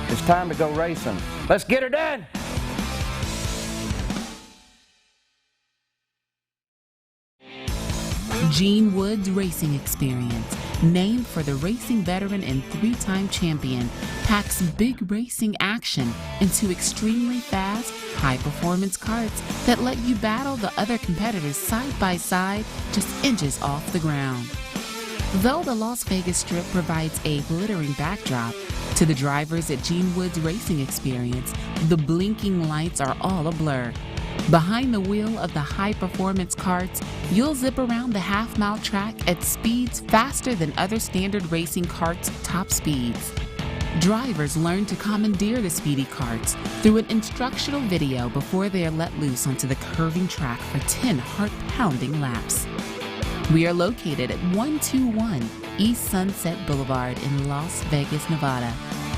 It's time to go racing. Let's get her done. Gene Woods Racing Experience, named for the racing veteran and three-time champion, packs big racing action into extremely fast, high-performance karts that let you battle the other competitors side by side, just inches off the ground. Though the Las Vegas Strip provides a glittering backdrop, to the drivers at Gene Woods Racing Experience, the blinking lights are all a blur. Behind the wheel of the high-performance karts, you'll zip around the half-mile track at speeds faster than other standard racing karts' top speeds. Drivers learn to commandeer the speedy karts through an instructional video before they are let loose onto the curving track for 10 heart-pounding laps. We are located at 121 East Sunset Boulevard in Las Vegas, Nevada.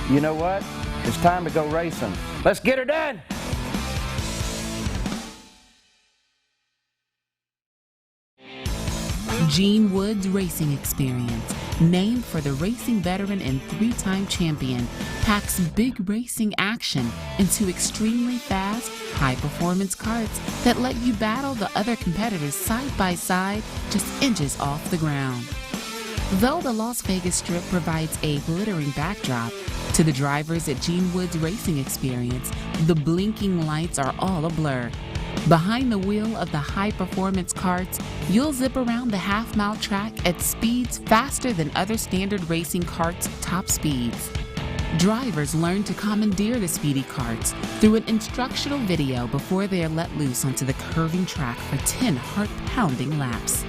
You know what? It's time to go racing. Let's get her done. Gene Woods Racing Experience, named for the racing veteran and three-time champion, packs big racing action into extremely fast, high-performance karts that let you battle the other competitors side by side, just inches off the ground. Though the Las Vegas Strip provides a glittering backdrop, to the drivers at Gene Woods Racing Experience, the blinking lights are all a blur. Behind the wheel of the high-performance karts, you'll zip around the half-mile track at speeds faster than other standard racing karts' top speeds. Drivers learn to commandeer the speedy karts through an instructional video before they are let loose onto the curving track for 10 heart-pounding laps.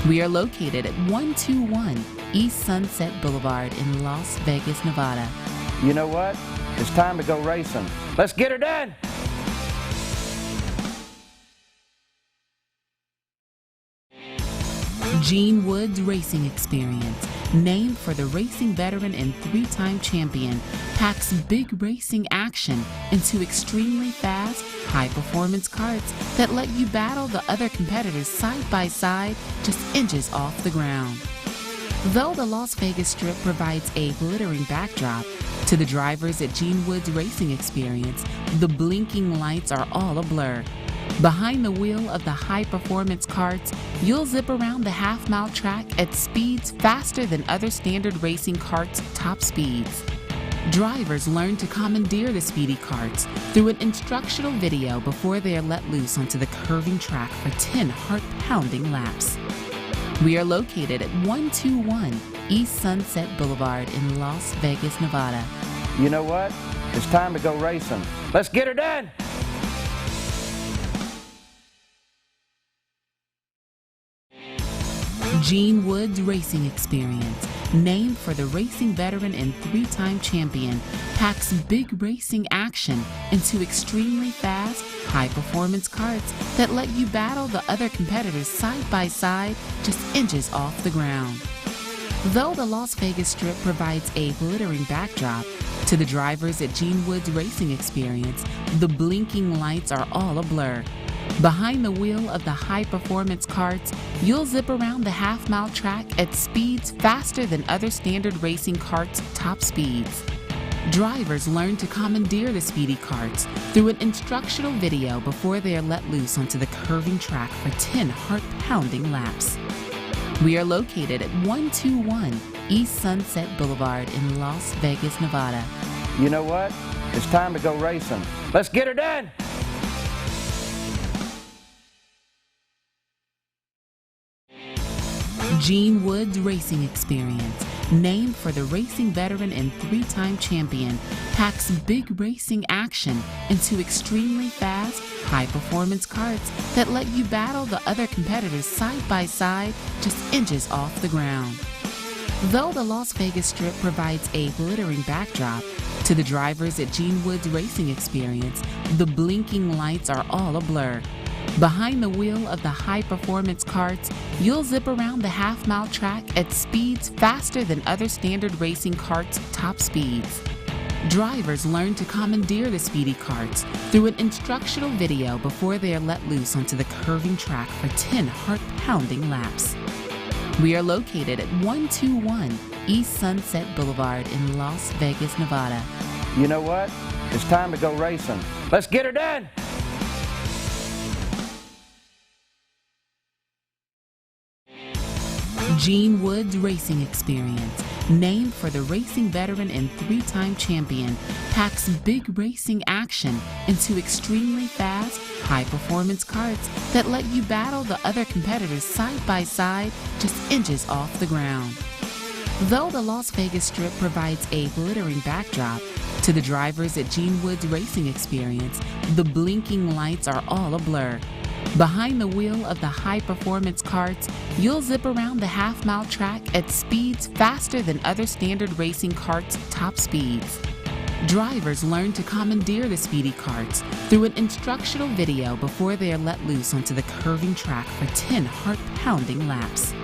We are located at 121 East Sunset Boulevard in Las Vegas, Nevada. You know what? It's time to go racing. Let's get her done. Gene Woods Racing Experience, named for the racing veteran and three-time champion, packs big racing action into extremely fast, high-performance karts that let you battle the other competitors side by side, just inches off the ground. Though the Las Vegas Strip provides a glittering backdrop, to the drivers at Gene Woods Racing Experience, the blinking lights are all a blur. Behind the wheel of the high-performance karts, you'll zip around the half-mile track at speeds faster than other standard racing karts' top speeds. Drivers learn to commandeer the speedy karts through an instructional video before they are let loose onto the curving track for 10 heart-pounding laps. We are located at 121 East Sunset Boulevard in Las Vegas, Nevada. You know what? It's time to go racing. Let's get her done. Gene Woods Racing Experience, named for the racing veteran and three-time champion, packs big racing action into extremely fast, high-performance karts that let you battle the other competitors side by side, just inches off the ground. Though the Las Vegas Strip provides a glittering backdrop, to the drivers at Gene Woods Racing Experience, the blinking lights are all a blur. Behind the wheel of the high-performance karts, you'll zip around the half-mile track at speeds faster than other standard racing karts' top speeds. Drivers learn to commandeer the speedy karts through an instructional video before they are let loose onto the curving track for 10 heart-pounding laps. We are located at 121 East Sunset Boulevard in Las Vegas, Nevada. You know what? It's time to go racing. Let's get her done. Gene Woods Racing Experience, named for the racing veteran and three-time champion, packs big racing action into extremely fast, high-performance karts that let you battle the other competitors side by side, just inches off the ground. Though the Las Vegas Strip provides a glittering backdrop, to the drivers at Gene Woods Racing Experience, the blinking lights are all a blur. Behind the wheel of the high-performance karts, you'll zip around the half-mile track at speeds faster than other standard racing karts' top speeds. Drivers learn to commandeer the speedy karts through an instructional video before they are let loose onto the curving track for 10 heart-pounding laps. We are located at 121 East Sunset Boulevard in Las Vegas, Nevada. You know what? It's time to go racing. Let's get her done! Gene Woods Racing Experience, named for the racing veteran and three-time champion, packs big racing action into extremely fast, high-performance karts that let you battle the other competitors side by side, just inches off the ground. Though the Las Vegas Strip provides a glittering backdrop, to the drivers at Gene Woods Racing Experience, the blinking lights are all a blur. Behind the wheel of the high-performance karts, you'll zip around the half-mile track at speeds faster than other standard racing karts' top speeds. Drivers learn to commandeer the speedy karts through an instructional video before they are let loose onto the curving track for 10 heart-pounding laps.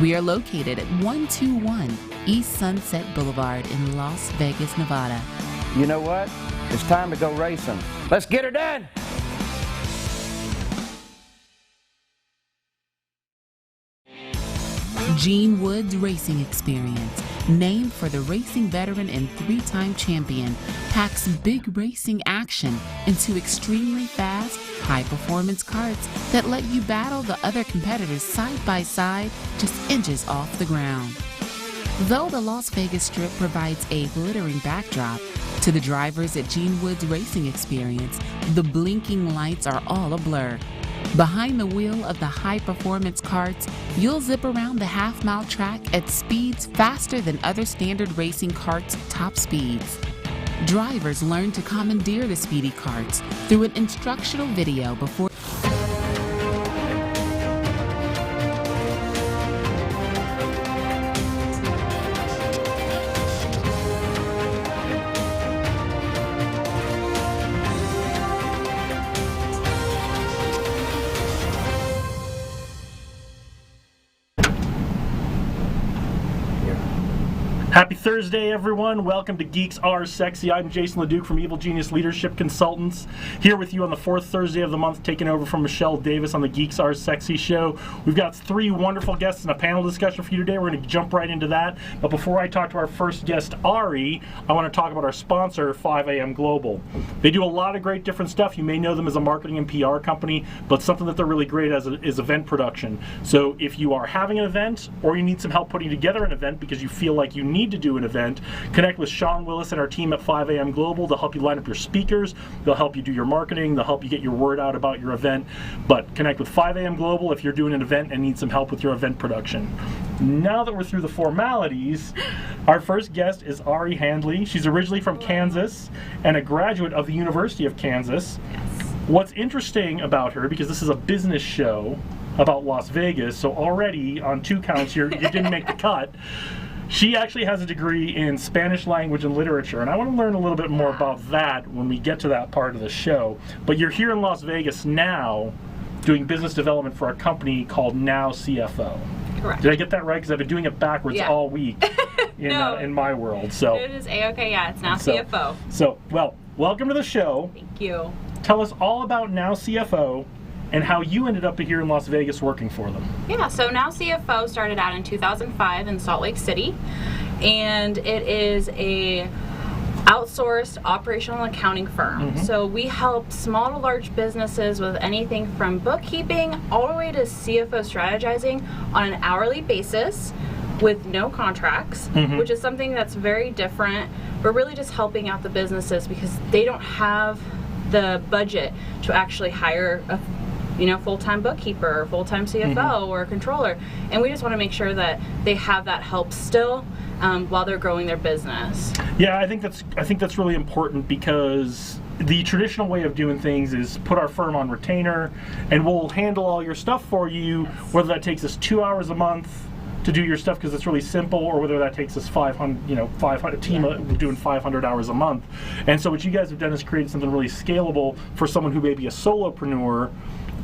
We are located at 121 East Sunset Boulevard in Las Vegas, Nevada. You know what? It's time to go racing. Let's get her done! Gene Woods Racing Experience, named for the racing veteran and three-time champion, packs big racing action into extremely fast, high-performance karts that let you battle the other competitors side by side, just inches off the ground. Though the Las Vegas Strip provides a glittering backdrop, to the drivers at Gene Woods Racing Experience, the blinking lights are all a blur. Behind the wheel of the high-performance karts, you'll zip around the half-mile track at speeds faster than other standard racing karts' top speeds. Drivers learn to commandeer the speedy karts through an instructional video before Happy Thursday, everyone. Welcome to Geeks Are Sexy. I'm Jason LeDuc from Evil Genius Leadership Consultants, here with you on the fourth Thursday of the month, taking over from Michelle Davis on the Geeks Are Sexy show. We've got three wonderful guests and a panel discussion for you today. We're going to jump right into that. But before I talk to our first guest, Ari, I want to talk about our sponsor, 5AM Global. They do a lot of great different stuff. You may know them as a marketing and PR company, but something that they're really great at is event production. So if you are having an event or you need some help putting together an event because you feel like you need to do an event, connect with Sean Willis and our team at 5AM Global. They'll help you line up your speakers, they'll help you do your marketing, they'll help you get your word out about your event. But connect with 5AM Global if you're doing an event and need some help with your event production. Now that we're through the formalities, our first guest is Ari Handley. She's originally from Kansas and a graduate of the University of Kansas. What's interesting about her, because this is a business show about Las Vegas, so already on 2 counts you didn't make the cut. She actually has a degree in Spanish language and literature, and I want to learn a little bit more about that when we get to that part of the show. But you're here in Las Vegas now doing business development for a company called Now CFO. Correct. Did I get that right? Because I've been doing it backwards all week in my world. So it is A-okay, yeah, it's Now CFO. So, well, welcome to the show. Thank you. Tell us all about Now CFO and how you ended up here in Las Vegas working for them. Yeah, so Now CFO started out in 2005 in Salt Lake City, and it is a outsourced operational accounting firm. Mm-hmm. So we help small to large businesses with anything from bookkeeping all the way to CFO strategizing on an hourly basis with no contracts, Mm-hmm. which is something that's very different. We're really just helping out the businesses because they don't have the budget to actually hire a full-time bookkeeper or full-time CFO Mm-hmm. or a controller, and we just want to make sure that they have that help still while they're growing their business. Yeah, I think that's really important, because the traditional way of doing things is put our firm on retainer and we'll handle all your stuff for you, whether that takes us 2 hours a month to do your stuff because it's really simple, or whether that takes us 500 team doing 500 hours a month. And so what you guys have done is created something really scalable for someone who may be a solopreneur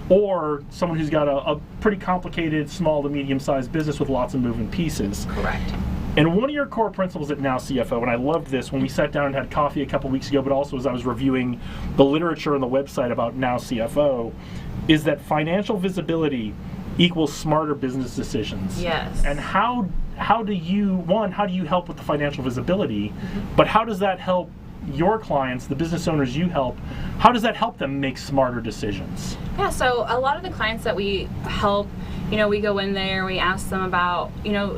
or someone who's got a pretty complicated small to medium-sized business with lots of moving pieces. Correct. And one of your core principles at Now CFO, and I loved this when we sat down and had coffee a couple weeks ago, but also as I was reviewing the literature on the website about Now CFO, is that financial visibility equals smarter business decisions. Yes. And how do you help with the financial visibility, but how does that help your clients, the business owners you help, how does that help them make smarter decisions? Yeah, so a lot of the clients that we help, we go in there, we ask them about,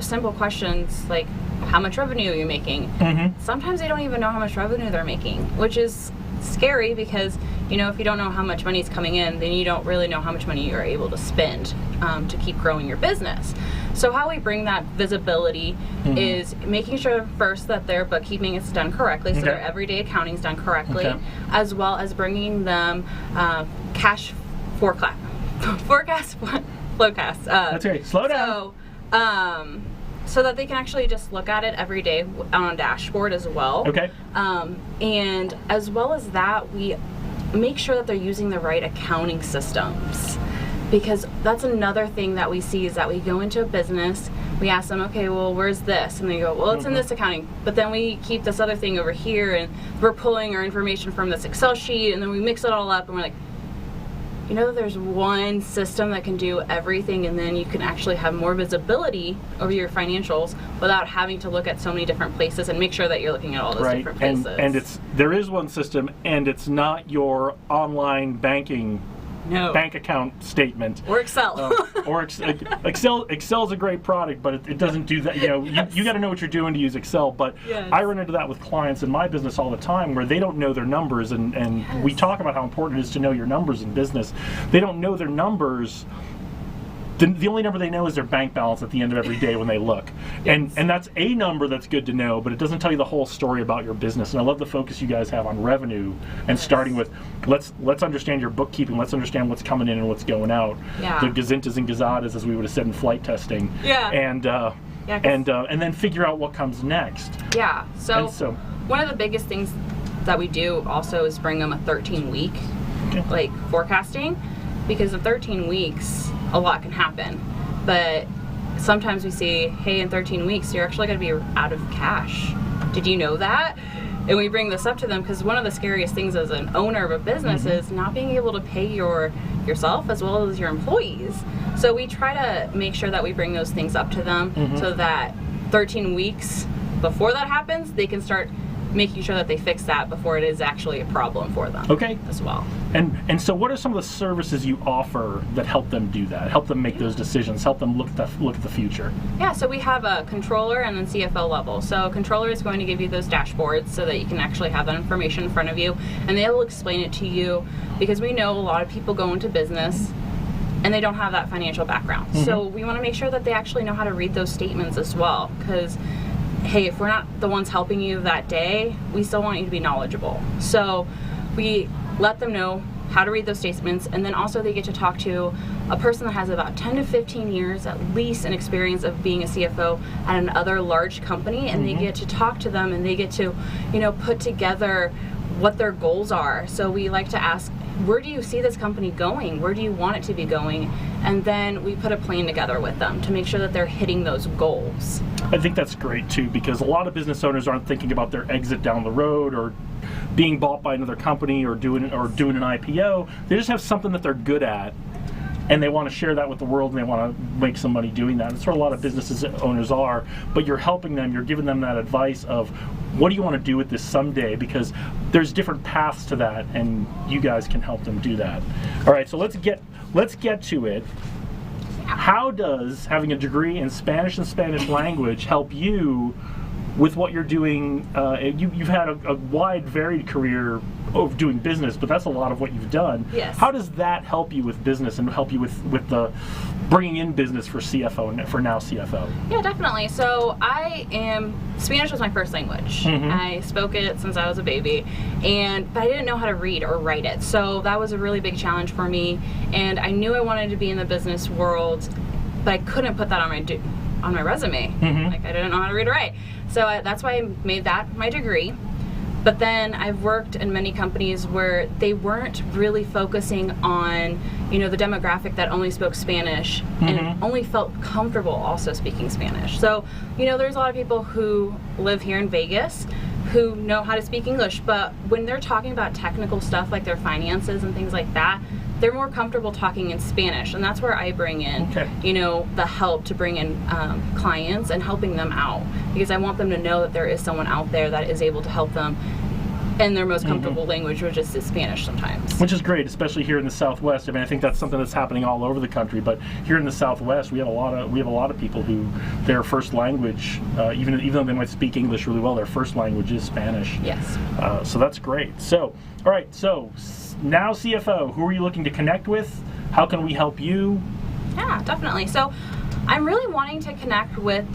simple questions like, how much revenue are you making? Mm-hmm. Sometimes they don't even know how much revenue they're making, which is scary because, if you don't know how much money is coming in, then you don't really know how much money you're able to spend to keep growing your business. So how we bring that visibility is making sure first that their bookkeeping is done correctly, so their everyday accounting is done correctly, as well as bringing them cash forecast, flowcast. That's right. Slow down. So that they can actually just look at it every day on a dashboard as well. Okay. And as well as that, we make sure that they're using the right accounting systems. Because that's another thing that we see is that we go into a business, we ask them, okay, well, where's this? And they go, well, it's in this accounting. But then we keep this other thing over here, and we're pulling our information from this Excel sheet, and then we mix it all up, and we're like, there's one system that can do everything, and then you can actually have more visibility over your financials without having to look at so many different places and make sure that you're looking at all those different places. And there is one system, and it's not your online banking bank account statement or Excel. Excel's a great product, but it doesn't do that. You got to know what you're doing to use Excel. But I run into that with clients in my business all the time, where they don't know their numbers, and we talk about how important it is to know your numbers in business. They don't know their numbers. The only number they know is their bank balance at the end of every day when they look. And that's a number that's good to know, but it doesn't tell you the whole story about your business. And I love the focus you guys have on revenue and starting with let's understand your bookkeeping, let's understand what's coming in and what's going out. The gazintas and gazadas, as we would have said in flight testing. And then figure out what comes next. So one of the biggest things that we do also is bring them a 13-week forecasting, because in 13 weeks a lot can happen, but sometimes we see, hey, in 13 weeks you're actually going to be out of cash. Did you know that? And we bring this up to them because one of the scariest things as an owner of a business is not being able to pay yourself as well as your employees. So we try to make sure that we bring those things up to them so that 13 weeks before that happens, they can start making sure that they fix that before it is actually a problem for them. As well. And so what are some of the services you offer that help them do that, help them make those decisions, help them look at the future? So we have a controller and then CFO level. So controller is going to give you those dashboards so that you can actually have that information in front of you, and they will explain it to you, because we know a lot of people go into business and they don't have that financial background. So we want to make sure that they actually know how to read those statements as well, because hey, if we're not the ones helping you that day, we still want you to be knowledgeable. So we let them know how to read those statements, and then also they get to talk to a person that has about 10 to 15 years at least in experience of being a CFO at another large company, and they get to talk to them, and they get to, put together what their goals are. So we like to ask, where do you see this company going? Where do you want it to be going? And then we put a plan together with them to make sure that they're hitting those goals. I think that's great too, because a lot of business owners aren't thinking about their exit down the road or being bought by another company or doing an IPO. They just have something that they're good at, and they want to share that with the world, and they want to make some money doing that. That's where a lot of business owners are, but you're helping them, you're giving them that advice of, what do you want to do with this someday? Because there's different paths to that, and you guys can help them do that. All right, so let's get to it. How does having a degree in Spanish and Spanish language help you with what you're doing? You've had a wide, varied career of doing business, but that's a lot of what you've done. Yes. How does that help you with business and help you with the bringing in business for CFO and for now CFO? Yeah, definitely. So Spanish was my first language. I spoke it since I was a baby, but I didn't know how to read or write it. So that was a really big challenge for me, and I knew I wanted to be in the business world, but I couldn't put that on my resume. Like, I didn't know how to read or write. So that's why I made that my degree. But then I've worked in many companies where they weren't really focusing on, the demographic that only spoke Spanish and only felt comfortable also speaking Spanish. So, there's a lot of people who live here in Vegas who know how to speak English, but when they're talking about technical stuff like their finances and things like that, they're more comfortable talking in Spanish, and that's where I bring in, the help to bring in clients and helping them out, because I want them to know that there is someone out there that is able to help them in their most comfortable language, which is Spanish sometimes. Which is great, especially here in the Southwest. I mean, I think that's something that's happening all over the country, but here in the Southwest, we have a lot of people who their first language, even though they might speak English really well, their first language is Spanish. Yes. So that's great. So, all right. So now CFO, who are you looking to connect with? How can we help you? Yeah, definitely. So I'm really wanting to connect with,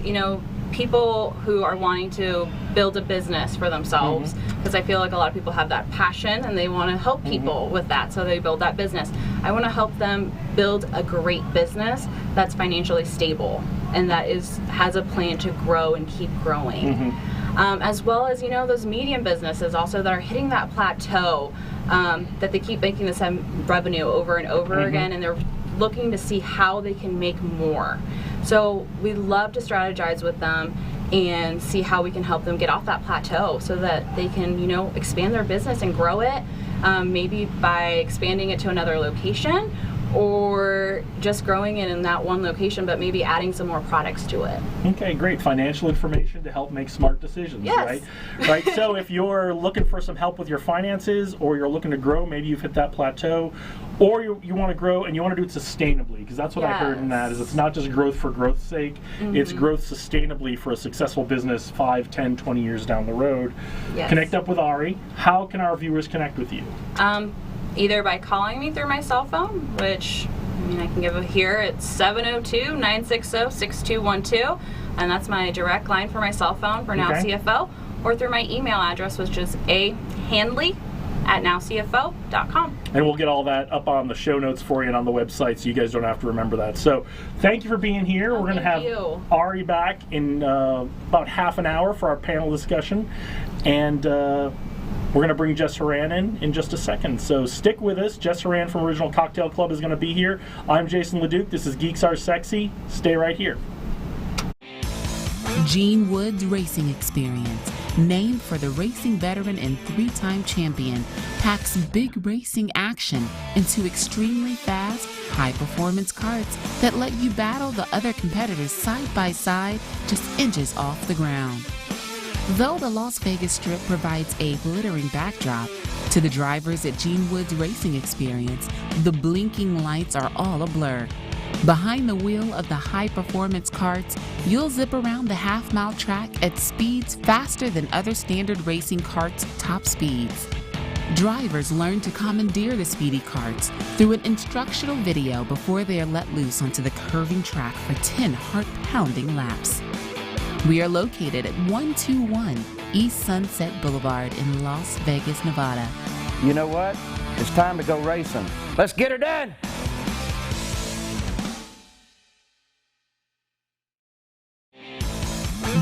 people who are wanting to build a business for themselves, because I feel like a lot of people have that passion and they want to help people with that, so they build that business. I want to help them build a great business that's financially stable and that has a plan to grow and keep growing. As well as, those medium businesses also that are hitting that plateau, that they keep making the same revenue over and over again, and they're looking to see how they can make more. So we love to strategize with them and see how we can help them get off that plateau so that they can, expand their business and grow it, maybe by expanding it to another location, or just growing it in that one location, but maybe adding some more products to it. Okay, great. Financial information to help make smart decisions, yes. Right? So if you're looking for some help with your finances, or you're looking to grow, maybe you've hit that plateau, or you want to grow and you want to do it sustainably, because that's what I heard in that, is it's not just growth for growth's sake, it's growth sustainably for a successful business 5, 10, 20 years down the road. Yes. Connect up with Ari. How can our viewers connect with you? Either by calling me through my cell phone, which I can give it here. It's 702-960-6212, and that's my direct line for my cell phone for Now CFO, or through my email address, which is ahandley@nowcfo.com. And we'll get all that up on the show notes for you and on the website, so you guys don't have to remember that. So thank you for being here. We're going to have Ari back in about half an hour for our panel discussion, and we're going to bring Jess Horan in just a second. So stick with us. Jess Horan from Original Cocktail Club is going to be here. I'm Jason LeDuc. This is Geeks Are Sexy. Stay right here. Gene Wood's Racing Experience, named for the racing veteran and 3-time champion, packs big racing action into extremely fast, high-performance karts that let you battle the other competitors side by side, just inches off the ground. Though the Las Vegas Strip provides a glittering backdrop, to the drivers at Gene Wood's Racing Experience, the blinking lights are all a blur. Behind the wheel of the high-performance karts, you'll zip around the half-mile track at speeds faster than other standard racing karts' top speeds. Drivers learn to commandeer the speedy karts through an instructional video before they are let loose onto the curving track for 10 heart-pounding laps. We are located at 121 East Sunset Boulevard in Las Vegas, Nevada. You know what? It's time to go racing. Let's get her done!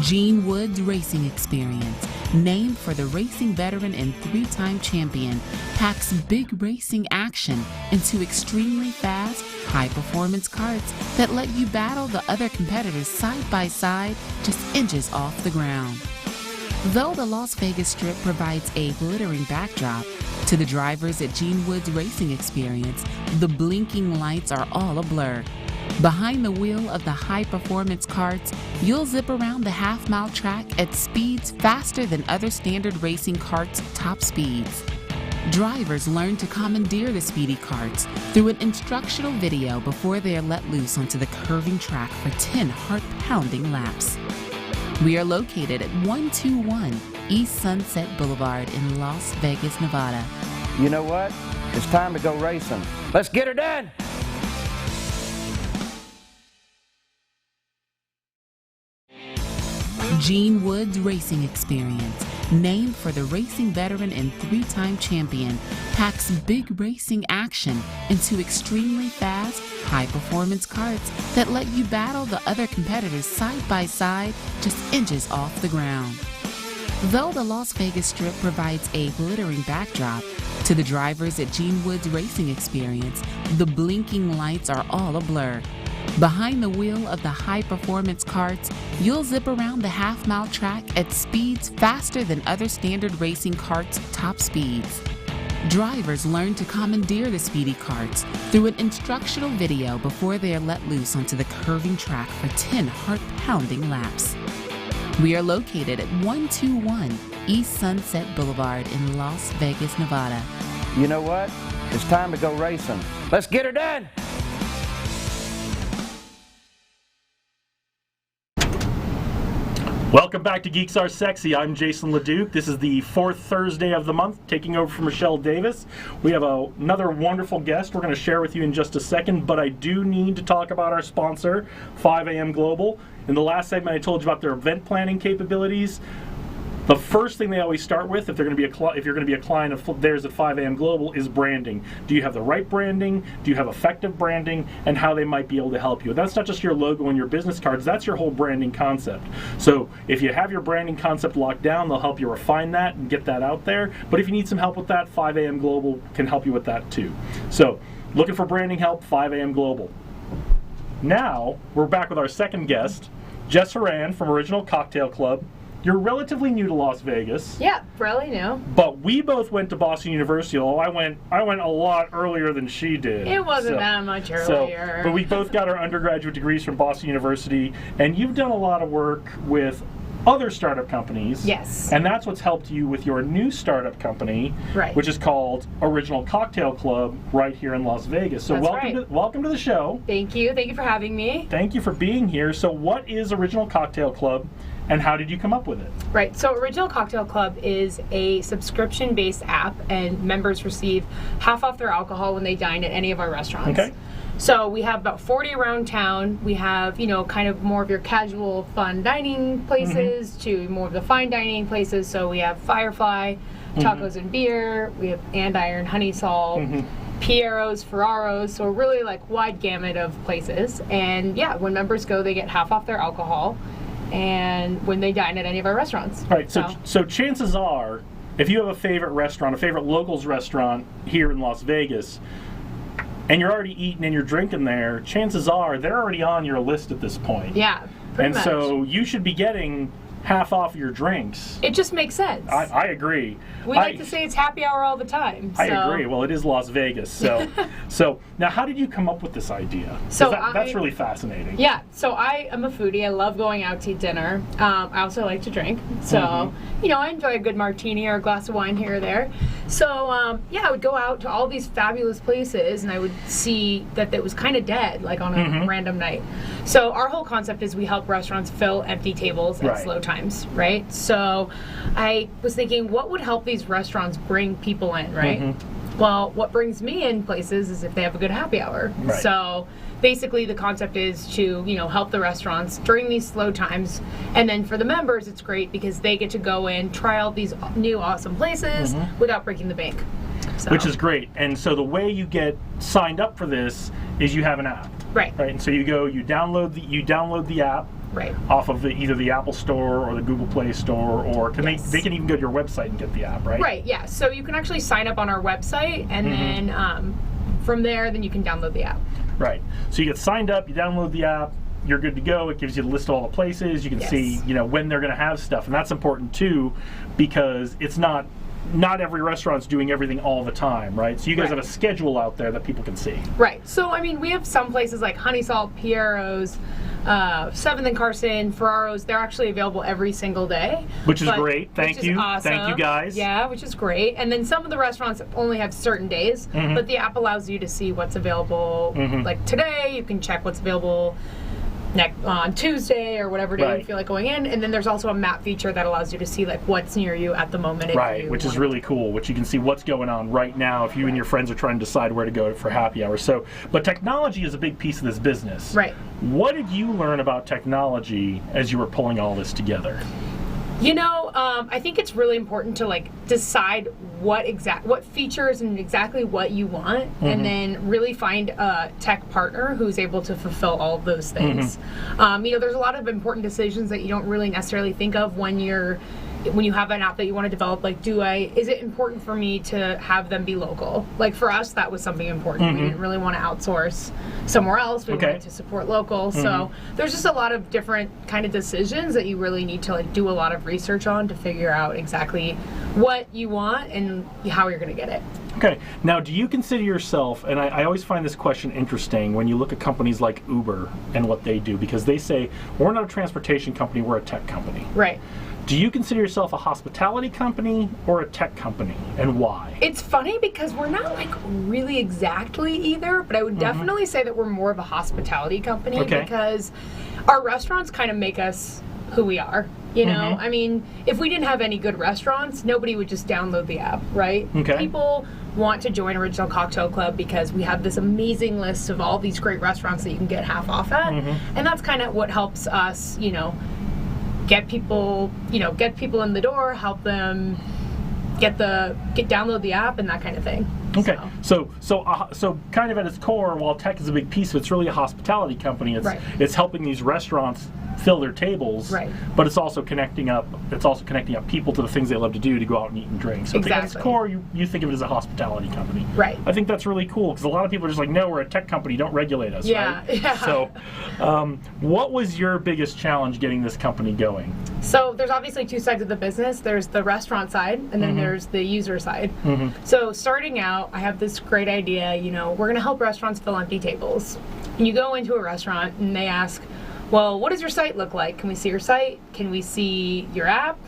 Gene Wood's Racing Experience, named for the racing veteran and 3-time champion, packs big racing action into extremely fast, high-performance karts that let you battle the other competitors side by side, just inches off the ground. Though the Las Vegas Strip provides a glittering backdrop, to the drivers at Gene Wood's Racing Experience, the blinking lights are all a blur. Behind the wheel of the high-performance karts, you'll zip around the half-mile track at speeds faster than other standard racing karts' top speeds. Drivers learn to commandeer the speedy karts through an instructional video before they are let loose onto the curving track for 10 heart-pounding laps. We are located at 121 East Sunset Boulevard in Las Vegas, Nevada. You know what? It's time to go racing. Let's get her done! Gene Wood's Racing Experience, named for the racing veteran and 3-time champion, packs big racing action into extremely fast, high-performance karts that let you battle the other competitors side by side, just inches off the ground. Though the Las Vegas Strip provides a glittering backdrop, to the drivers at Gene Wood's Racing Experience, the blinking lights are all a blur. Behind the wheel of the high-performance karts, you'll zip around the half-mile track at speeds faster than other standard racing karts' top speeds. Drivers learn to commandeer the speedy karts through an instructional video before they are let loose onto the curving track for 10 heart-pounding laps. We are located at 121 East Sunset Boulevard in Las Vegas, Nevada. You know what? It's time to go racing. Let's get her done! Welcome back to Geeks Are Sexy. I'm Jason LeDuc. This is the fourth Thursday of the month, taking over from Michelle Davis. We have another wonderful guest we're going to share with you in just a second, but I do need to talk about our sponsor, 5AM Global. In the last segment, I told you about their event planning capabilities. The first thing they always start with, if you're going to be a client of theirs at 5AM Global, is branding. Do you have the right branding? Do you have effective branding? And how they might be able to help you. That's not just your logo and your business cards. That's your whole branding concept. So if you have your branding concept locked down, they'll help you refine that and get that out there. But if you need some help with that, 5AM Global can help you with that too. So looking for branding help, 5AM Global. Now we're back with our second guest, Jess Horan from Original Cocktail Club. You're relatively new to Las Vegas. Yeah, really new. But we both went to Boston University. Although I went a lot earlier than she did. It wasn't that much earlier. But we both got our undergraduate degrees from Boston University, and you've done a lot of work with other startup companies. Yes. And that's what's helped you with your new startup company, right, which is called Original Cocktail Club right here in Las Vegas. So welcome to the show. Thank you. Thank you for having me. Thank you for being here. So what is Original Cocktail Club, and how did you come up with it? Right, so Original Cocktail Club is a subscription-based app, and members receive half off their alcohol when they dine at any of our restaurants. Okay. So we have about 40 around town. We have, kind of more of your casual, fun dining places to more of the fine dining places. So we have Firefly, Tacos and Beer. We have Andiron, Honey Salt, Piero's, Ferraro's. So really wide gamut of places. And yeah, when members go, they get half off their alcohol, and when they dine at any of our restaurants. Right. So chances are, if you have a favorite restaurant, a favorite locals restaurant here in Las Vegas, and you're already eating and you're drinking there, chances are they're already on your list at this point. Yeah, pretty much. So you should be getting half off your drinks. It just makes sense. I agree. We like to say it's happy hour all the time. So. I agree. Well, it is Las Vegas. So now how did you come up with this idea? So that's really fascinating. Yeah. So I am a foodie. I love going out to eat dinner. I also like to drink. So, I enjoy a good martini or a glass of wine here or there. So, I would go out to all these fabulous places, and I would see that it was kind of dead, on a random night. So our whole concept is we help restaurants fill empty tables at slow times, right? So I was thinking, what would help these restaurants bring people in, right? Well, what brings me in places is if they have a good happy hour. Right. So basically the concept is to, help the restaurants during these slow times. And then for the members, it's great because they get to go in, try out these new awesome places without breaking the bank. So. Which is great. And so the way you get signed up for this is you have an app. Right. And so you download the app. Right. Off of either the Apple Store or the Google Play Store, or they can even go to your website and get the app, right? Right, yeah. So you can actually sign up on our website, and then from there, then you can download the app. Right. So you get signed up, you download the app, you're good to go. It gives you the list of all the places. You can see, when they're going to have stuff, and that's important too, because it's not every restaurant's doing everything all the time, right? So you guys have a schedule out there that people can see. Right. So, we have some places like Honey Salt, Piero's, 7th and Carson, Ferraro's. They're actually available every single day. Which is great. Thank you. Awesome. Thank you, guys. Yeah, which is great. And then some of the restaurants only have certain days, but the app allows you to see what's available. Like today, you can check what's available on Tuesday or whatever day you feel like going in, and then there's also a map feature that allows you to see what's near you at the moment. Right, which is really cool. Which you can see what's going on right now if you and your friends are trying to decide where to go for happy hour. So, but technology is a big piece of this business. Right. What did you learn about technology as you were pulling all this together? I think it's really important to decide what features and exactly what you want, and then really find a tech partner who's able to fulfill all of those things. There's a lot of important decisions that you don't really necessarily think of when you have an app that you want to develop. Is it important for me to have them be local? For us, that was something important. We didn't really want to outsource somewhere else. We wanted to support local. So there's just a lot of different kind of decisions that you really need to do a lot of research on to figure out exactly what you want and how you're going to get it. Okay. Now, do you consider yourself, and I always find this question interesting when you look at companies like Uber and what they do, because they say, we're not a transportation company, we're a tech company. Right. Do you consider yourself a hospitality company or a tech company, and why? It's funny because we're not like really exactly either, but I would definitely say that we're more of a hospitality company because our restaurants kind of make us who we are. You know, I mean, if we didn't have any good restaurants, nobody would just download the app, right? People want to join Original Cocktail Club because we have this amazing list of all these great restaurants that you can get half off at, and that's kind of what helps us, you know, get people in the door, help them download the app and that kind of thing. Okay, so kind of at its core, while tech is a big piece of it, it's really a hospitality company. It's helping these restaurants fill their tables, but it's also connecting up people to the things they love to do, to go out and eat and drink. So I think at its core, you think of it as a hospitality company. Right. I think that's really cool, because a lot of people are just like, no, we're a tech company, don't regulate us, right? Yeah. So what was your biggest challenge getting this company going? So there's obviously two sides of the business. There's the restaurant side, and then there's the user side. So starting out, I have this great idea, you know, we're gonna help restaurants fill empty tables. And you go into a restaurant and they ask, well, what does your site look like? Can we see your site? Can we see your app?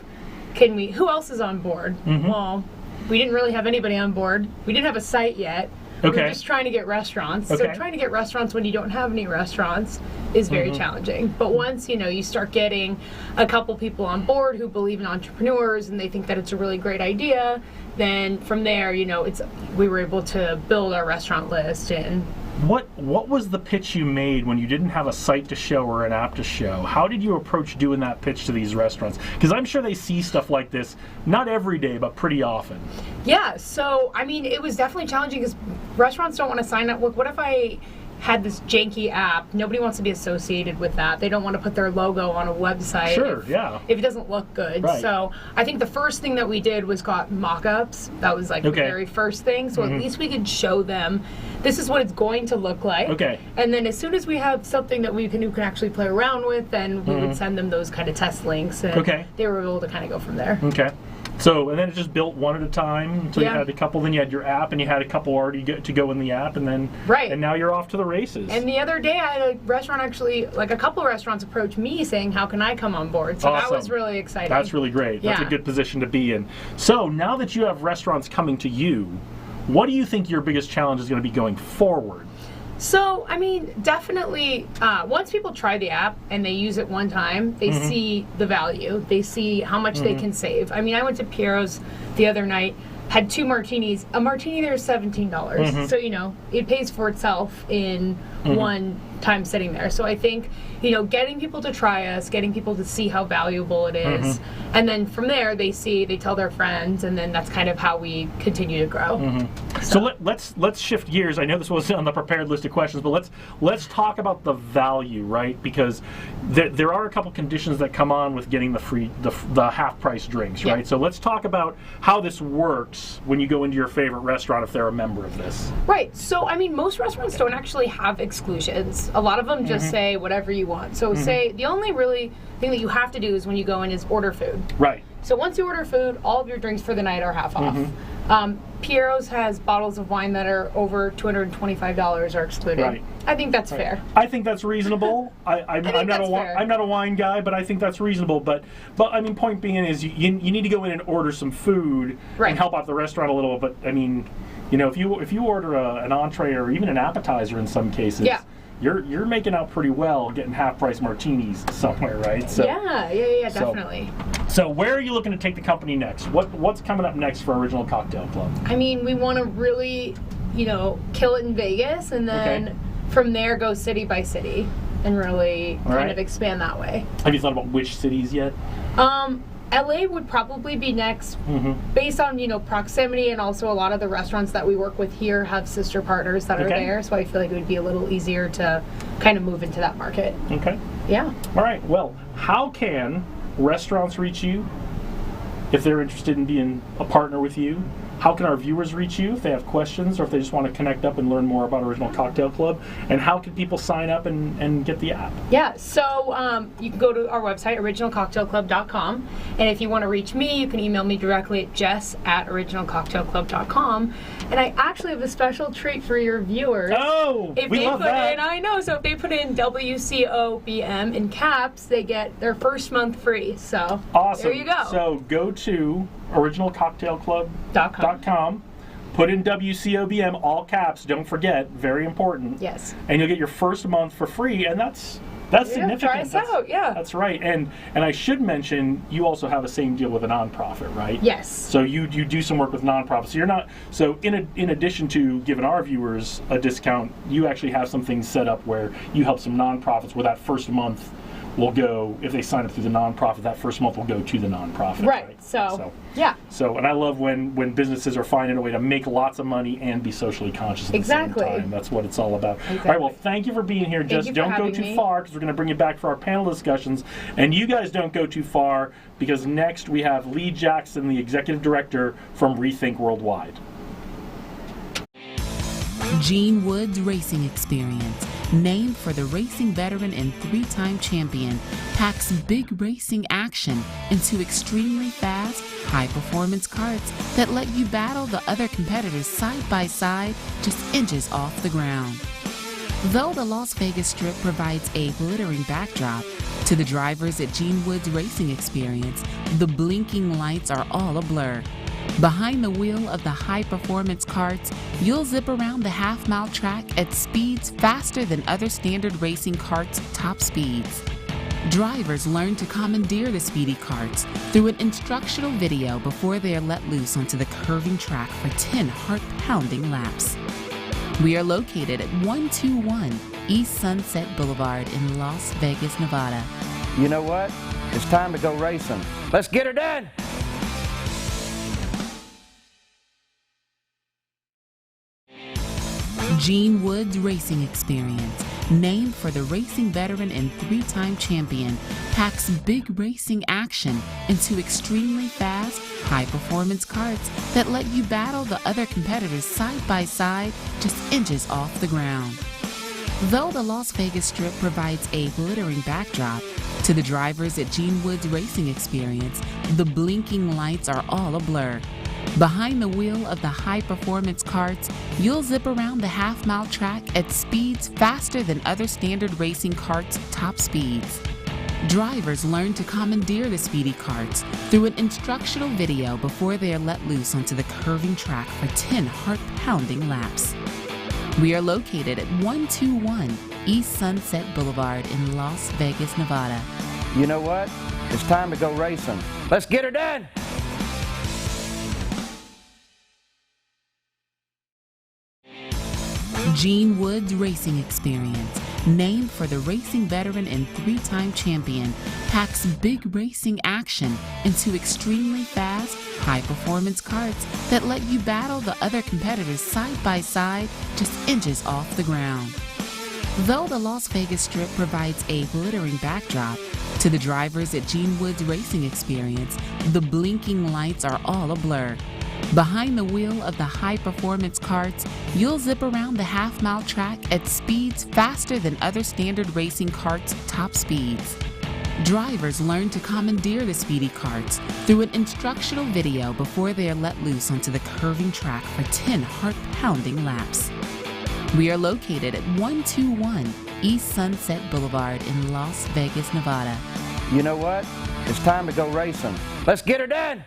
Who else is on board? Well, we didn't really have anybody on board. We didn't have a site yet. We were just trying to get restaurants. So trying to get restaurants when you don't have any restaurants is very challenging. But once, you know, you start getting a couple people on board who believe in entrepreneurs and they think that it's a really great idea, then from there, you know, we were able to build our restaurant list. And what was the pitch you made when you didn't have a site to show or an app to show? How did you approach doing that pitch to these restaurants? Because I'm sure they see stuff like this, not every day, but pretty often. Yeah, so, I mean, it was definitely challenging because restaurants don't want to sign up. Look, what if I had this janky app? Nobody wants to be associated with that. They don't want to put their logo on a website if it doesn't look good. So I think the first thing that we did was got mock-ups. That was like the very first thing. So at least we could show them this is what it's going to look like. And then as soon as we have something that we can actually play around with, then we would send them those kind of test links, and they were able to kind of go from there. So, and then it just built one at a time until you had a couple, then you had your app, and you had a couple already to go in the app, and then, and now you're off to the races. And the other day I had a restaurant a couple restaurants approach me saying, how can I come on board? So that was really exciting. That's really great. That's a good position to be in. So now that you have restaurants coming to you, what do you think your biggest challenge is going to be going forward? So, I mean, definitely, once people try the app and they use it one time, they see the value. They see how much they can save. I mean, I went to Piero's the other night, had 2 martinis. A martini there is $17. So, you know, it pays for itself in one time sitting there. So I think, you know, getting people to try us, getting people to see how valuable it is, and then from there they tell their friends, and then that's kind of how we continue to grow. So let's shift gears. I know this wasn't on the prepared list of questions, but let's talk about the value, right? Because there are a couple conditions that come on with getting the half price drinks, right? So let's talk about how this works when you go into your favorite restaurant if they're a member of this. Right. So I mean, most restaurants don't actually have exclusions. A lot of them just say whatever you want. So say the only really thing that you have to do is when you go in is order food. Right. So once you order food, all of your drinks for the night are half off. Piero's has bottles of wine that are over $225 are excluded. Right. I think that's fair. I think that's reasonable. I'm not a wine guy, but I think that's reasonable. But I mean, point being is you need to go in and order some food and help out the restaurant a little. But I mean, you know, if you order an entree or even an appetizer in some cases, you're making out pretty well getting half-price martinis somewhere, right? So yeah, definitely. So where are you looking to take the company next? What's coming up next for Original Cocktail Club? I mean, we want to really, you know, kill it in Vegas, and then from there go city by city and really kind of expand that way. Have you thought about which cities yet? LA would probably be next, based on, you know, proximity, and also a lot of the restaurants that we work with here have sister partners that are there, so I feel like it would be a little easier to kind of move into that market. Yeah. All right. Well, how can restaurants reach you if they're interested in being a partner with you? how can our viewers reach you if they have questions or if they just want to connect up and learn more about Original Cocktail Club? And how can people sign up and get the app? Yeah, so you can go to our website, originalcocktailclub.com, and if you want to reach me, you can email me directly at jess@originalcocktailclub.com. And I actually have a special treat for your viewers. Oh, If we they love put that. in, I know, so if they put in WCOBM in caps, they get their first month free. So Awesome. there you go. So go to originalcocktailclub.com, put in WCOBM, all caps, don't forget, very important. Yes. And you'll get your first month for free, and that's significant. Try us out, yeah. That's right. And I should mention, you also have a same deal with a nonprofit, right? Yes. So you do some work with nonprofits. So you're not, so in addition to giving our viewers a discount, you actually have some things set up where you help some nonprofits where that first month will go, if they sign up through the nonprofit, that first month will go to the nonprofit. Right. So yeah. So, and I love when businesses are finding a way to make lots of money and be socially conscious at Exactly. the same time. That's what it's all about. Exactly. All right, well, thank you for being here. Just you for don't go having too me. far because we're going to bring you back for our panel discussions. And you guys don't go too far because next we have Lee Jackson, the Executive Director from Rethink Worldwide. Gene Woods Racing Experience, named for the racing veteran and three-time champion, packs big racing action into extremely fast, high-performance karts that let you battle the other competitors side by side, just inches off the ground. Though the Las Vegas Strip provides a glittering backdrop, to the drivers at Gene Woods Racing Experience, the blinking lights are all a blur. Behind the wheel of the high-performance karts, you'll zip around the half-mile track at speeds faster than other standard racing karts' top speeds. Drivers learn to commandeer the speedy karts through an instructional video before they are let loose onto the curving track for 10 heart-pounding laps. We are located at 121 East Sunset Boulevard in Las Vegas, Nevada. You know what? It's time to go racing. Let's get her done! Gene Woods Racing Experience, named for the racing veteran and three-time champion, packs big racing action into extremely fast, high-performance karts that let you battle the other competitors side by side, just inches off the ground. Though the Las Vegas Strip provides a glittering backdrop, to the drivers at Gene Woods Racing Experience, the blinking lights are all a blur. Behind the wheel of the high-performance karts, you'll zip around the half-mile track at speeds faster than other standard racing karts' top speeds. Drivers learn to commandeer the speedy karts through an instructional video before they are let loose onto the curving track for 10 heart-pounding laps. We are located at 121 East Sunset Boulevard in Las Vegas, Nevada. You know what? It's time to go racing. Let's get her done! Gene Woods Racing Experience, named for the racing veteran and three-time champion, packs big racing action into extremely fast, high-performance karts that let you battle the other competitors side by side, just inches off the ground. Though the Las Vegas Strip provides a glittering backdrop, to the drivers at Gene Woods Racing Experience, the blinking lights are all a blur. Behind the wheel of the high-performance karts, you'll zip around the half-mile track at speeds faster than other standard racing karts' top speeds. Drivers learn to commandeer the speedy karts through an instructional video before they are let loose onto the curving track for 10 heart-pounding laps. We are located at 121 East Sunset Boulevard in Las Vegas, Nevada. You know what? It's time to go racing. Let's get her done!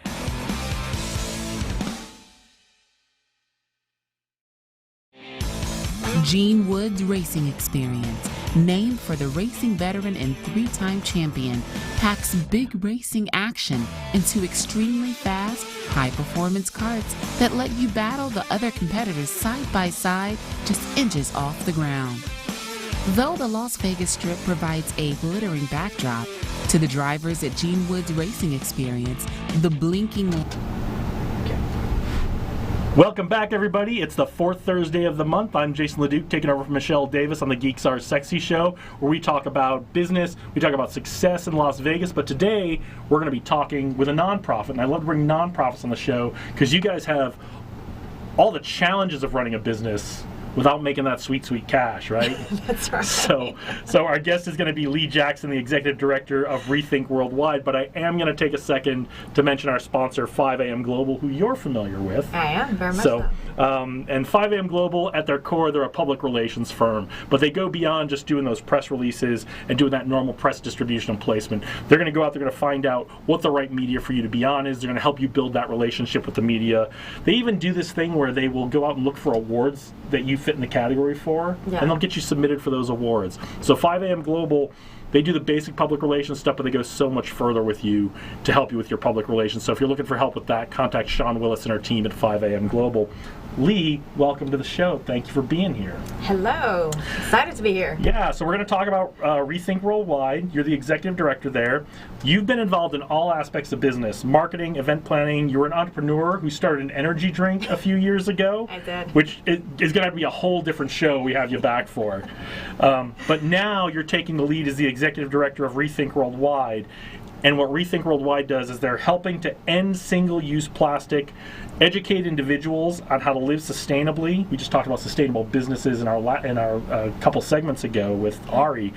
Gene Woods Racing Experience, named for the racing veteran and three-time champion, packs big racing action into extremely fast, high-performance karts that let you battle the other competitors side by side, just inches off the ground. Though the Las Vegas Strip provides a glittering backdrop, to the drivers at Gene Woods Racing Experience, the blinking... Welcome back, everybody. It's the fourth Thursday of the month. I'm Jason LeDuc, taking over from Michelle Davis on the Geeks Are Sexy show, where we talk about business, we talk about success in Las Vegas, but today we're going to be talking with a nonprofit, and I love to bring nonprofits on the show because you guys have all the challenges of running a business without making that sweet, sweet cash, right? That's right. So our guest is going to be Lee Jackson, the Executive Director of Rethink Worldwide, but I am going to take a second to mention our sponsor, 5AM Global, who you're familiar with. I am, very much so. And 5AM Global, at their core, they're a public relations firm, but they go beyond just doing those press releases and doing that normal press distribution and placement. They're going to go out, they're going to find out what the right media for you to be on is. They're going to help you build that relationship with the media. They even do this thing where they will go out and look for awards that you fit in the category for, Yeah. and they'll get you submitted for those awards. So 5AM Global, they do the basic public relations stuff, but they go so much further with you to help you with your public relations. So if you're looking for help with that, contact Sean Willis and our team at 5AM Global. Lee, welcome to the show. Thank you for being here. Hello. Excited to be here. Yeah, so we're going to talk about Rethink Worldwide. You're the executive director there. You've been involved in all aspects of business, marketing, event planning. You were an entrepreneur who started an energy drink a few years ago. I did. Which is going to be a whole different show we have you back for. But now you're taking the lead as the executive director of Rethink Worldwide. And what Rethink Worldwide does is they're helping to end single-use plastic, educate individuals on how to live sustainably. We just talked about sustainable businesses in our couple segments ago with Ari,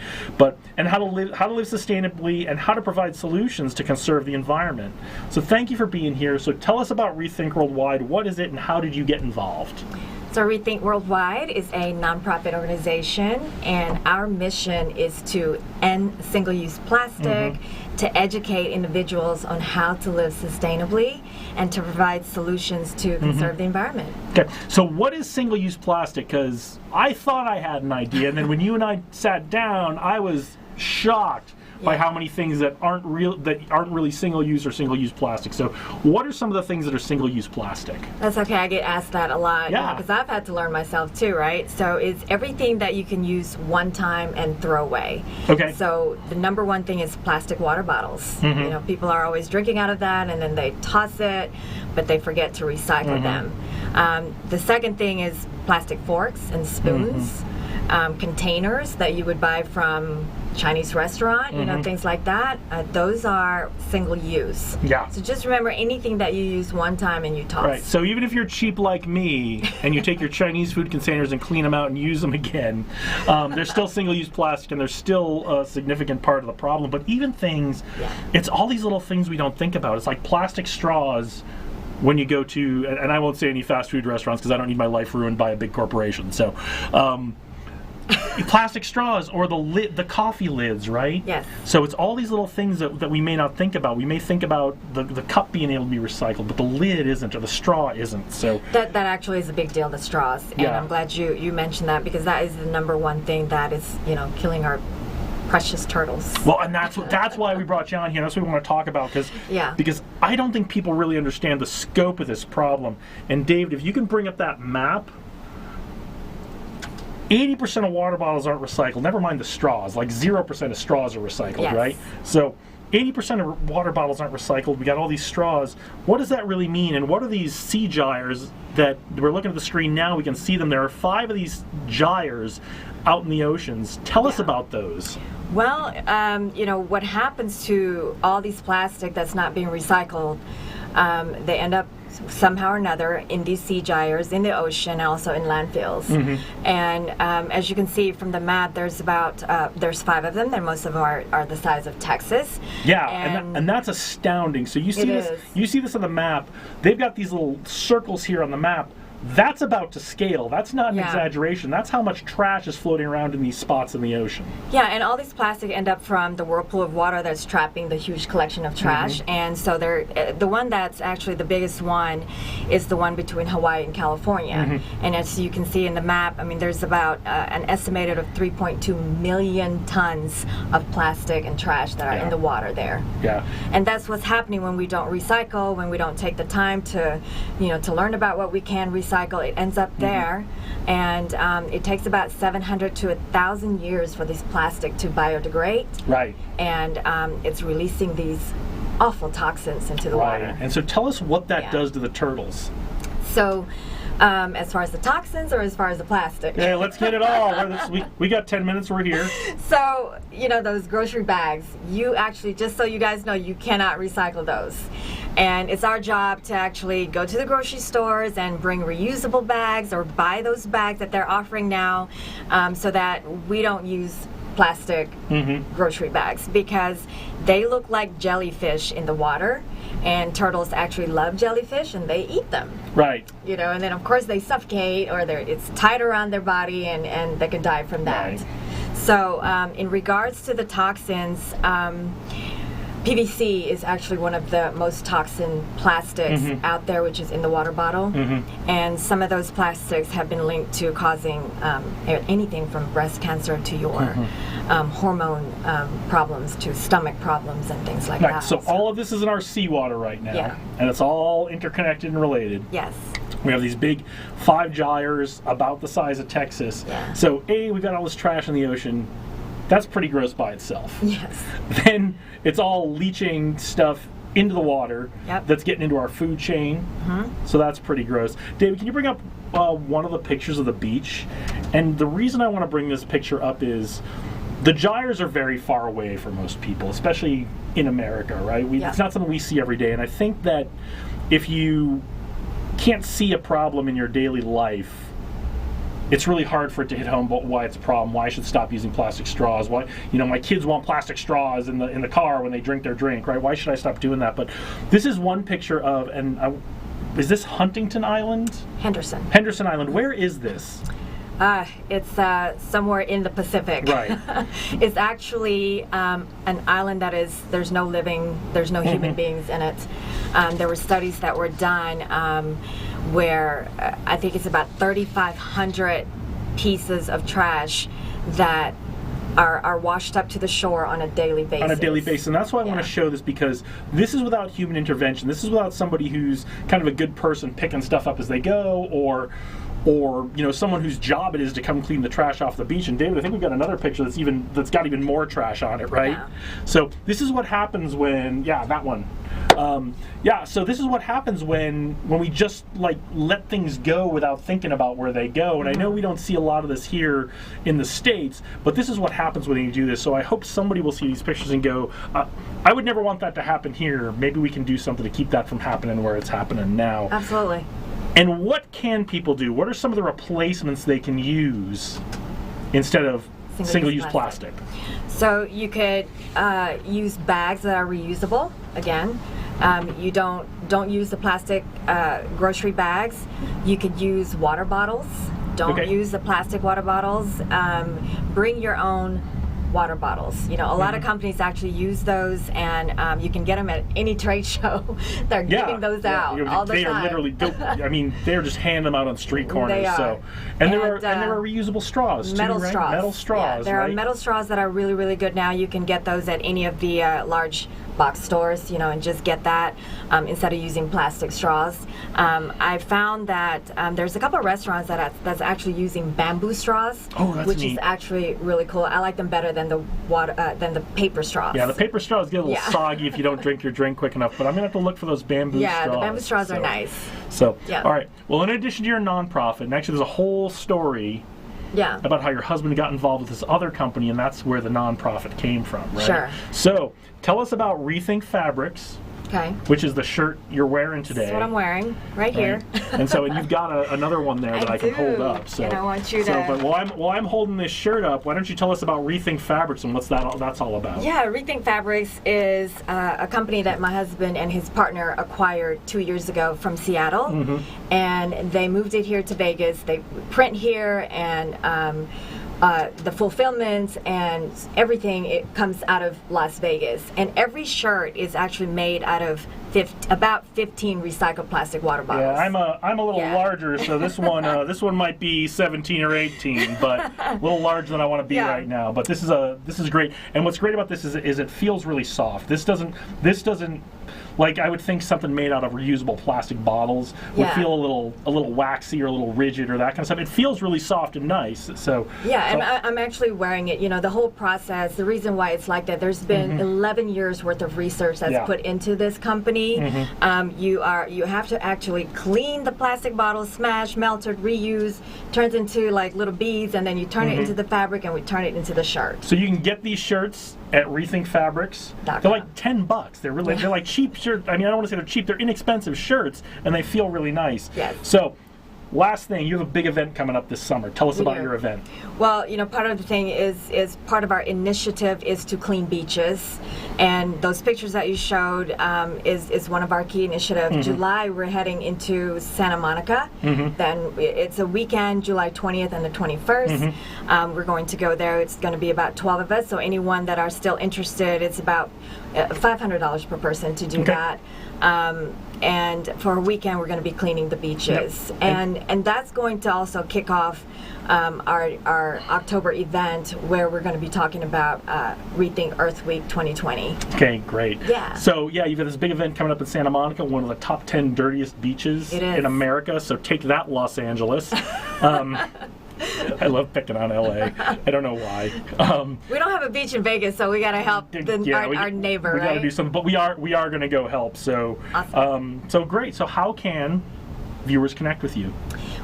and how to live sustainably and how to provide solutions to conserve the environment. So thank you for being here. So tell us about Rethink Worldwide. What is it, and how did you get involved? So Rethink Worldwide is a nonprofit organization, and our mission is to end single-use plastic, to educate individuals on how to live sustainably, and to provide solutions to conserve the environment. Okay, so what is single-use plastic? Because I thought I had an idea, and then when you and I sat down, I was shocked by how many things that aren't really single-use or single-use plastic. So what are some of the things that are single-use plastic? That's okay, I get asked that a lot, because I've had to learn myself too, right? So it's everything that you can use one time and throw away. Okay. So the number one thing is plastic water bottles. You know, people are always drinking out of that, and then they toss it, but they forget to recycle them. The second thing is plastic forks and spoons, containers that you would buy from Chinese restaurant, you know, things like that. Those are single use. Yeah. So just remember, anything that you use one time and you toss. Right. So even if you're cheap like me and you take your Chinese food containers and clean them out and use them again, they're still single-use plastic, and they're still a significant part of the problem. But even things, it's all these little things we don't think about. It's like plastic straws. When you go to, and I won't say any fast food restaurants because I don't need my life ruined by a big corporation. So. Plastic straws or the coffee lids, right? Yes. So it's all these little things that we may not think about. We may think about the cup being able to be recycled, but the lid isn't, or the straw isn't. So that actually is a big deal, the straws. And Yeah. I'm glad you mentioned that, because that is the number one thing that is, killing our precious turtles. well, and that's why we brought you on here. That's what we want to talk about, because I don't think people really understand the scope of this problem. And David, if you can bring up that map. 80% of water bottles aren't recycled. Never mind the straws. Like 0% of straws are recycled, Yes. right? So 80% of water bottles aren't recycled. We got all these straws. What does that really mean? And what are these sea gyres that we're looking at the screen now? We can see them. There are 5 of these gyres out in the oceans. Tell us about those. Well, what happens to all these plastic that's not being recycled, they end up somehow or another in these sea gyres, in the ocean, also in landfills. And as you can see from the map, there's 5 of them, and most of them are the size of Texas. Yeah, and that's astounding. So you see this. You see this on the map. They've got these little circles here on the map. That's about to scale. That's not an exaggeration. That's how much trash is floating around in these spots in the ocean. Yeah, and all these plastic end up from the whirlpool of water that's trapping the huge collection of trash. And so the one that's actually the biggest one is the one between Hawaii and California. And as you can see in the map, there's about an estimated of 3.2 million tons of plastic and trash that are in the water there. Yeah. And that's what's happening when we don't recycle, when we don't take the time to learn about what we can recycle. It ends up there, and it takes about 700 to 1,000 years for this plastic to biodegrade. Right. And it's releasing these awful toxins into the water. And so tell us what that does to the turtles. So, as far as the toxins or as far as the plastic? Yeah, let's get it all. We got 10 minutes, we're here. So, those grocery bags, you actually, just so you guys know, you cannot recycle those. And it's our job to actually go to the grocery stores and bring reusable bags or buy those bags that they're offering now, so that we don't use plastic grocery bags, because they look like jellyfish in the water, and turtles actually love jellyfish and they eat them. Right. You know, and then of course they suffocate, or it's tight around their body, and they can die from that. Right. So in regards to the toxins, PVC is actually one of the most toxin plastics out there, which is in the water bottle. And some of those plastics have been linked to causing anything from breast cancer to your hormone problems, to stomach problems and things like that. So all of this is in our seawater right now. Yeah. And it's all interconnected and related. Yes. We have these big 5 gyres about the size of Texas. Yeah. So we've got all this trash in the ocean. That's pretty gross by itself. Yes. Then it's all leaching stuff into the water. Yep. That's getting into our food chain. So that's pretty gross. David, can you bring up one of the pictures of the beach? And the reason I want to bring this picture up is the gyres are very far away for most people, especially in America, right? It's not something we see every day. And I think that if you can't see a problem in your daily life, it's really hard for it to hit home why it's a problem, why I should stop using plastic straws, why, my kids want plastic straws in the car when they drink their drink, right? Why should I stop doing that? But this is one picture of, is this Huntington Island? Henderson Island. Where is this? It's somewhere in the Pacific. Right. It's actually an island there's no human beings in it. There were studies that were done where I think it's about 3,500 pieces of trash that are washed up to the shore on a daily basis. And that's why I want to show this, because this is without human intervention. This is without somebody who's kind of a good person picking stuff up as they go, or someone whose job it is to come clean the trash off the beach. And David, I think we've got another picture that's got even more trash on it, right? Yeah. So this is what happens when that one. So this is what happens when we just let things go without thinking about where they go. And I know we don't see a lot of this here in the States, but this is what happens when you do this. So I hope somebody will see these pictures and go, I would never want that to happen here. Maybe we can do something to keep that from happening where it's happening now. Absolutely. And what can people do? What are some of the replacements they can use instead of single-use plastic? So you could use bags that are reusable. Again, you don't use the plastic grocery bags. You could use water bottles. Don't use the plastic water bottles. Bring your own water bottles. A lot of companies actually use those, and you can get them at any trade show. They're giving those out all the time. They are literally, they're just handing them out on street corners. They are. So, and there are reusable straws too, metal right? straws. Metal straws. There are metal straws that are really, really good now. You can get those at any of the large box stores, and just get that instead of using plastic straws. I found that there's a couple of restaurants that's actually using bamboo straws, which is actually really cool. I like them better than the paper straws. Yeah, the paper straws get a little soggy if you don't drink your drink quick enough, but I'm going to have to look for those bamboo straws. Yeah, the bamboo straws are nice. So, all right. Well, in addition to your nonprofit, and actually there's a whole story about how your husband got involved with this other company, and that's where the nonprofit came from, right? Sure. So, tell us about Rethink Fabrics. Okay. Which is the shirt you're wearing today. That's what I'm wearing right here. And you've got another one there that I can hold up. So, and I want you to. But while I'm holding this shirt up, why don't you tell us about Rethink Fabrics and what's that's all about? Yeah, Rethink Fabrics is a company that my husband and his partner acquired 2 years ago from Seattle, and they moved it here to Vegas. They print here, and the fulfillment and everything, it comes out of Las Vegas. And every shirt is actually made out of about 15 recycled plastic water bottles. Yeah, I'm a little larger, so this one might be 17 or 18, but a little larger than I want to be right now. But this is great. And what's great about this is it feels really soft. This doesn't like, I would think something made out of reusable plastic bottles would feel a little waxy or a little rigid or that kind of stuff. It feels really soft and nice. And I'm actually wearing it. The whole process, the reason why it's like that, there's been 11 years worth of research that's put into this company. company. You have to actually clean the plastic bottles, smash, melted, reuse, turns into like little beads, and then you turn it into the fabric, and we turn it into the shirt. So you can get these shirts at Rethink Fabrics. They're like $10. They're like cheap shirts. I mean, I don't want to say they're cheap. They're inexpensive shirts, and they feel really nice. Yes. So, last thing, you have a big event coming up this summer. Tell us about your event. Well, part of the thing is part of our initiative is to clean beaches, and those pictures that you showed is one of our key initiatives. July, we're heading into Santa Monica. Then it's a weekend, July 20th and the 21st. We're going to go there. It's going to be about 12 of us, so anyone that are still interested, it's about $500 per person to do that. And for a weekend, we're going to be cleaning the beaches, and that's going to also kick off our October event, where we're going to be talking about Rethink Earth Week 2020. Okay, great. Yeah. So you've got this big event coming up in Santa Monica, one of the top 10 dirtiest beaches in America. So take that, Los Angeles. I love picking on LA. I don't know why. We don't have a beach in Vegas, so we got to help our neighbor. We got to do some, but we are going to go help. So, awesome. So great. So how can viewers connect with you?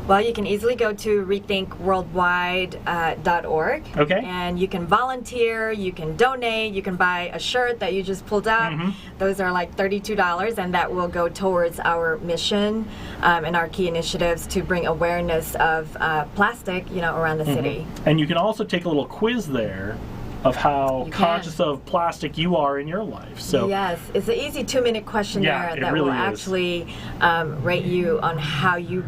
Well, you can easily go to rethinkworldwide.org. Okay. And you can volunteer, you can donate, you can buy a shirt that you just pulled out. Those are like $32, and that will go towards our mission and our key initiatives to bring awareness of plastic, around the city. And you can also take a little quiz there of how conscious of plastic you are in your life. So yes, it's an easy 2-minute questionnaire that will actually rate you on how you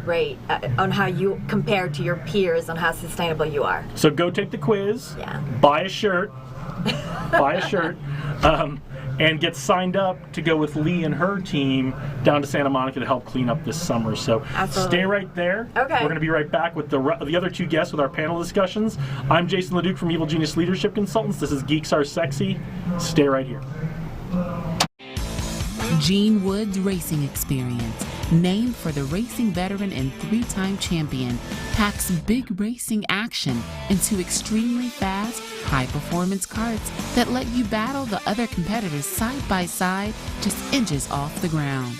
compare to your peers on how sustainable you are. So go take the quiz. Yeah. Buy a shirt. And get signed up to go with Lee and her team down to Santa Monica to help clean up this summer. So stay right there. Okay. We're going to be right back with the other two guests with our panel discussions. I'm Jason LeDuc from Evil Genius Leadership Consultants. This is Geeks Are Sexy. Stay right here. Gene Wood's Racing Experience, named for the racing veteran and 3-time champion, packs big racing action into extremely fast, high-performance karts that let you battle the other competitors side by side, just inches off the ground.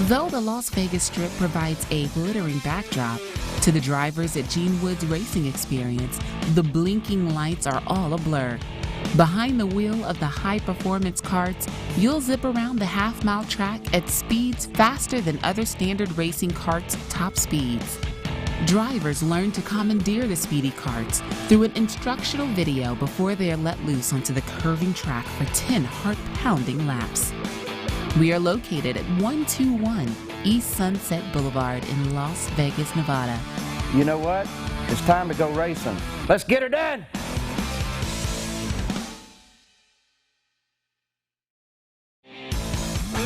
Though the Las Vegas Strip provides a glittering backdrop, to the drivers at Gene Wood's Racing Experience, the blinking lights are all a blur. Behind the wheel of the high-performance karts, you'll zip around the half-mile track at speeds faster than other standard racing karts' top speeds. Drivers learn to commandeer the speedy karts through an instructional video before they are let loose onto the curving track for 10 heart-pounding laps. We are located at 121 East Sunset Boulevard in Las Vegas, Nevada. You know what? It's time to go racing. Let's get her done!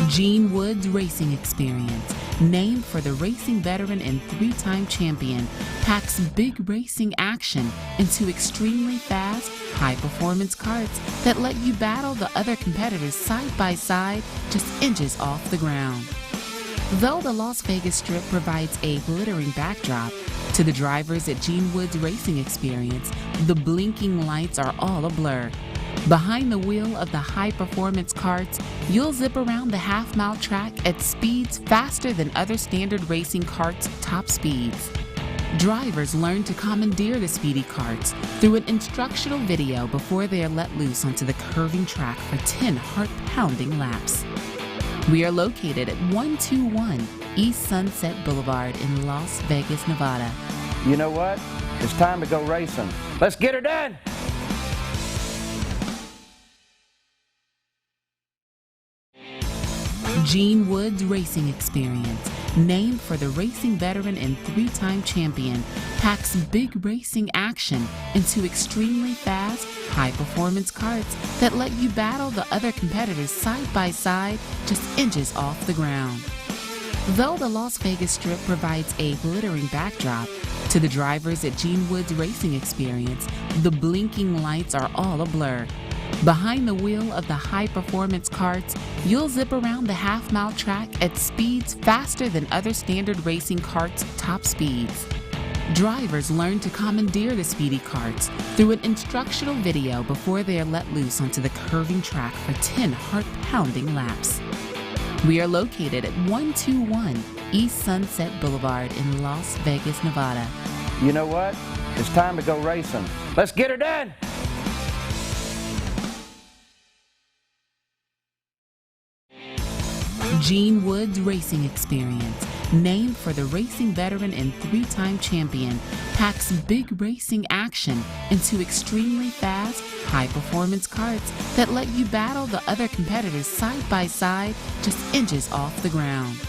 Gene Wood's Racing Experience, named for the racing veteran and 3-time champion, packs big racing action into extremely fast, high-performance karts that let you battle the other competitors side by side, just inches off the ground. Though the Las Vegas Strip provides a glittering backdrop, to the drivers at Gene Wood's Racing Experience, the blinking lights are all a blur. Behind the wheel of the high-performance karts, you'll zip around the half-mile track at speeds faster than other standard racing karts' top speeds. Drivers learn to commandeer the speedy karts through an instructional video before they are let loose onto the curving track for 10 heart-pounding laps. We are located at 121 East Sunset Boulevard in Las Vegas, Nevada. You know what? It's time to go racing. Let's get her done! Gene Wood's Racing Experience, named for the racing veteran and 3-time champion, packs big racing action into extremely fast, high-performance karts that let you battle the other competitors side by side, just inches off the ground. Though the Las Vegas Strip provides a glittering backdrop, to the drivers at Gene Wood's Racing Experience, the blinking lights are all a blur. Behind the wheel of the high-performance karts, you'll zip around the half-mile track at speeds faster than other standard racing karts' top speeds. Drivers learn to commandeer the speedy karts through an instructional video before they are let loose onto the curving track for 10 heart-pounding laps. We are located at 121 East Sunset Boulevard in Las Vegas, Nevada. You know what? It's time to go racing. Let's get her done! Gene Woods Racing Experience, named for the racing veteran and three-time champion, packs big racing action into extremely fast, high-performance karts that let you battle the other competitors side by side, just inches off the ground.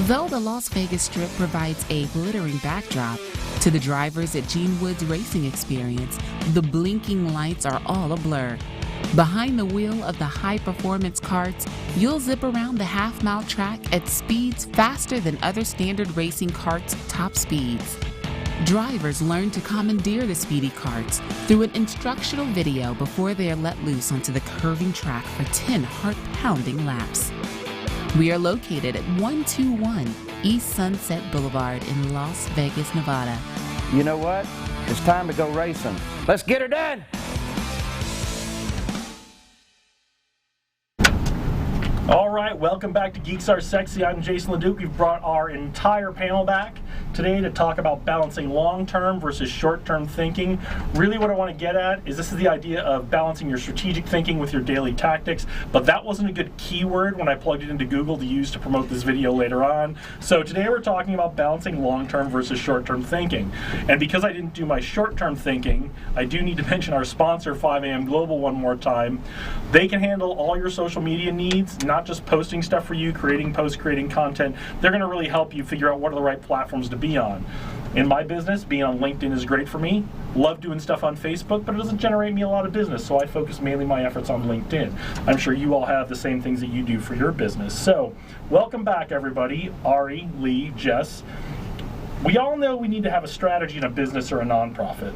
Though the Las Vegas Strip provides a glittering backdrop, to the drivers at Gene Woods Racing Experience, the blinking lights are all a blur. Behind the wheel of the high-performance karts, you'll zip around the half-mile track at speeds faster than other standard racing karts' top speeds. Drivers learn to commandeer the speedy karts through an instructional video before they are let loose onto the curving track for 10 heart-pounding laps. We are located at 121 East Sunset Boulevard in Las Vegas, Nevada. You know what? It's time to go racing. Let's get her done! All right, welcome back to Geeks Are Sexy. I'm Jason LeDuc. We've brought our entire panel back today to talk about balancing long-term versus short-term thinking. Really what I want to get at is this is the idea of balancing your strategic thinking with your daily tactics, but that wasn't a good keyword when I plugged it into Google to use to promote this video later on. So today we're talking about balancing long-term versus short-term thinking. And because I didn't do my short-term thinking, I do need to mention our sponsor, 5am Global, one more time. They can handle all your social media needs, not just posting stuff for you, creating posts, creating content. They're going to really help you figure out what are the right platforms to be on. In my business, being on LinkedIn is great for me. Love doing stuff on Facebook, but it doesn't generate me a lot of business, so I focus mainly my efforts on LinkedIn. I'm sure you all have the same things that you do for your business. So, welcome back, everybody. Ari, Lee, Jess. We all know we need to have a strategy in a business or a nonprofit.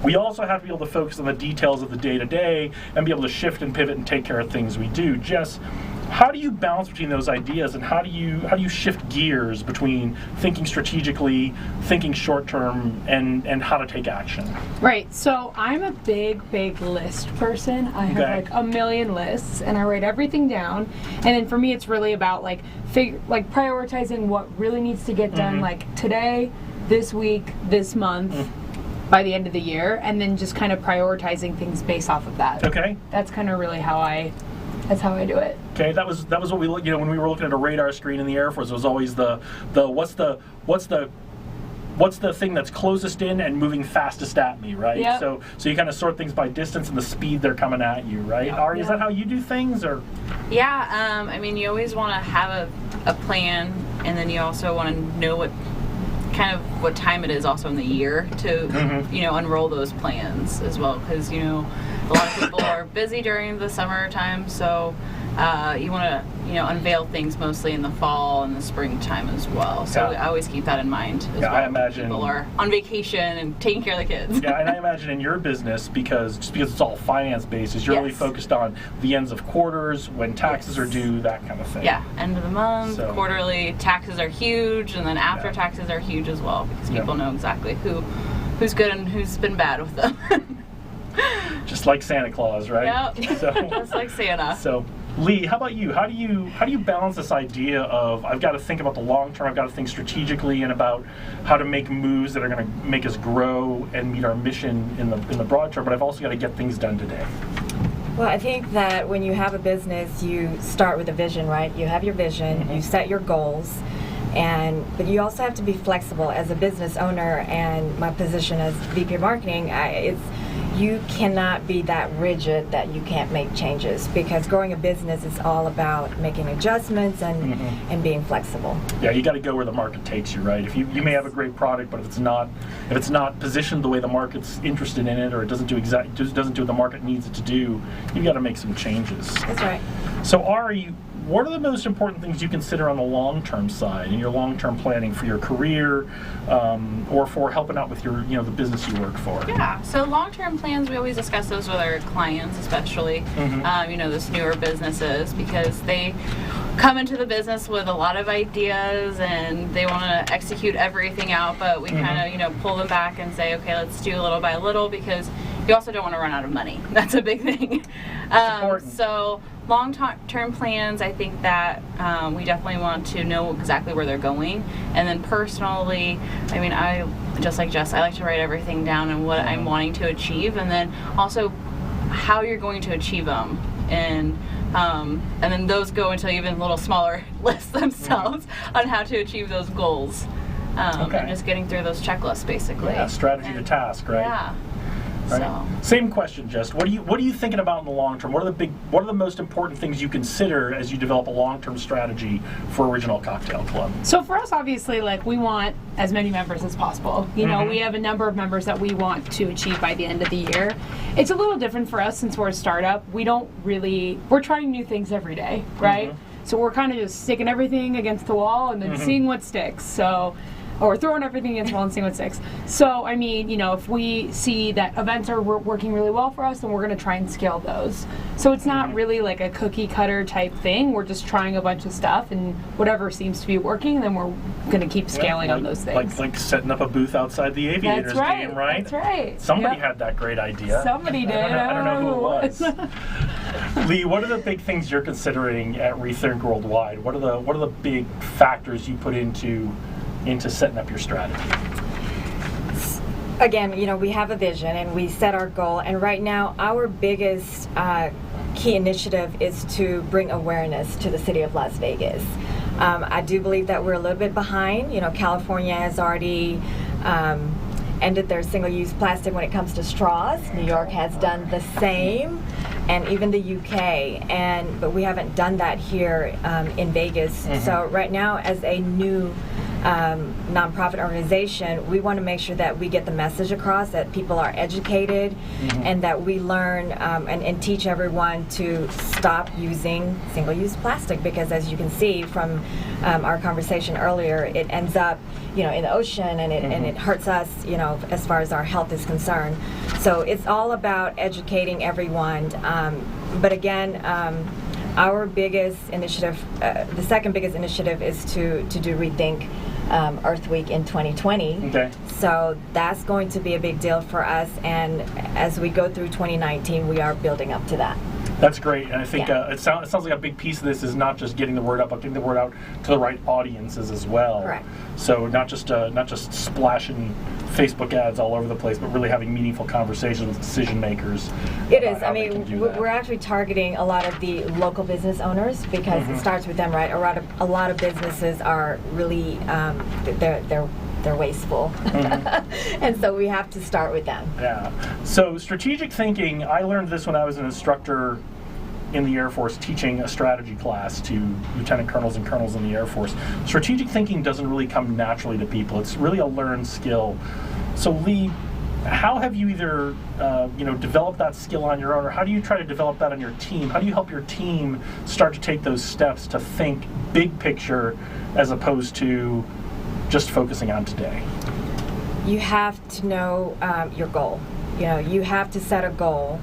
We also have to be able to focus on the details of the day-to-day and be able to shift and pivot and take care of things we do. Jess, how do you balance between those ideas, and how do you shift gears between thinking strategically, thinking short-term, and how to take action? Right. So I'm a big list person. I have like a million lists, and I write everything down. And then for me, it's really about like prioritizing what really needs to get done, like today, this week, this month. By the end of the year, and then just kind of prioritizing things based off of that. Okay. That's kind of really how I do it. Okay, that was what we looked, when we were looking at a radar screen in the Air Force, it was always the what's the thing that's closest in and moving fastest at me, right? Yep. So you kind of sort things by distance and the speed they're coming at you, right? Ari, is that how you do things, or? Yeah, I mean, you always want to have a plan, and then you also want to know what time it is also in the year to unroll those plans as well, because a lot of people are busy during the summertime, so you want to unveil things mostly in the fall and the springtime as well. So I always keep that in mind as well. I imagine people are on vacation and taking care of the kids. Yeah, and I imagine in your business, because it's all finance based, is you're really focused on the ends of quarters, when taxes are due, that kind of thing. Yeah, end of the month, quarterly, taxes are huge, and then after taxes are huge as well, because people know exactly who's good and who's been bad with them. Just like Santa Claus, right? Yep. Just like Santa. So, Lee, how about you? How do you balance this idea of I've got to think about the long term, I've got to think strategically, and about how to make moves that are going to make us grow and meet our mission in the broad term, but I've also got to get things done today? Well, I think that when you have a business, you start with a vision, right? You have your vision, you set your goals, but you also have to be flexible as a business owner, and my position as VP of Marketing, you cannot be that rigid that you can't make changes, because growing a business is all about making adjustments and being flexible. Yeah, you got to go where the market takes you, right? If you may have a great product, but if it's not positioned the way the market's interested in it, or it doesn't do what the market needs it to do, you got to make some changes. That's right. So Ari, what are the most important things you consider on the long-term side in your long-term planning for your career, or for helping out with your, the business you work for? Yeah, so long-term plans, we always discuss those with our clients, especially, those newer businesses, because they come into the business with a lot of ideas and they want to execute everything out, but we kind of, pull them back and say, okay, let's do little by little, because you also don't want to run out of money. That's a big thing. So long-term plans, I think that we definitely want to know exactly where they're going. And then personally, I mean, I just like Jess, I like to write everything down and what I'm wanting to achieve, and then also how you're going to achieve them. And then those go into even little smaller lists themselves on how to achieve those goals. And just getting through those checklists, basically. Yeah, strategy to task, right? Yeah. Right. So. Same question, Jess. What are you thinking about in the long term? What are the most important things you consider as you develop a long-term strategy for Original Cocktail Club? So for us, obviously, like, we want as many members as possible. You know, we have a number of members that we want to achieve by the end of the year. It's a little different for us since we're a startup. We're trying new things every day, right? So we're kind of just sticking everything against the wall and then seeing what sticks. Or throwing everything against the wall and seeing what sticks. So, I mean, you know, if we see that events are working really well for us, then we're going to try and scale those. So it's not really like a cookie cutter type thing. We're just trying a bunch of stuff, and whatever seems to be working, then we're going to keep scaling on those things. Like setting up a booth outside the Aviators game, right? That's right. Somebody had that great idea. Somebody did. I don't know who it was. Lee, what are the big things you're considering at Rethink Worldwide? What are the big factors you put into setting up your strategy? Again, you know, we have a vision and we set our goal, and right now our biggest key initiative is to bring awareness to the city of Las Vegas. I do believe that we're a little bit behind. You know, California has already ended their single-use plastic when it comes to straws. New York has done the same, and even the UK, but we haven't done that here in Vegas. So right now, as a new nonprofit organization, we want to make sure that we get the message across, that people are educated, and that we learn and teach everyone to stop using single-use plastic, because as you can see from our conversation earlier, it ends up, you know, in the ocean, and it hurts us, you know, as far as our health is concerned. So it's all about educating everyone. But again, our biggest initiative, the second biggest initiative, is to do Rethink Earth Week in 2020. Okay. So that's going to be a big deal for us, and as we go through 2019, we are building up to that. That's great, and I think it sounds like a big piece of this is not just getting the word out, but getting the word out to the right audiences as well. Correct. So not just splashing Facebook ads all over the place, but really having meaningful conversations with decision makers. It is. I mean, we're actually targeting a lot of the local business owners, because it starts with them, right? A lot of businesses are really they're wasteful, and so we have to start with them. Yeah. So strategic thinking, I learned this when I was an instructor in the Air Force teaching a strategy class to lieutenant colonels and colonels in the Air Force. Strategic thinking doesn't really come naturally to people. It's really a learned skill. So Lee, how have you either developed that skill on your own, or how do you try to develop that on your team? How do you help your team start to take those steps to think big picture as opposed to just focusing on today? You have to know your goal. You know, you have to set a goal,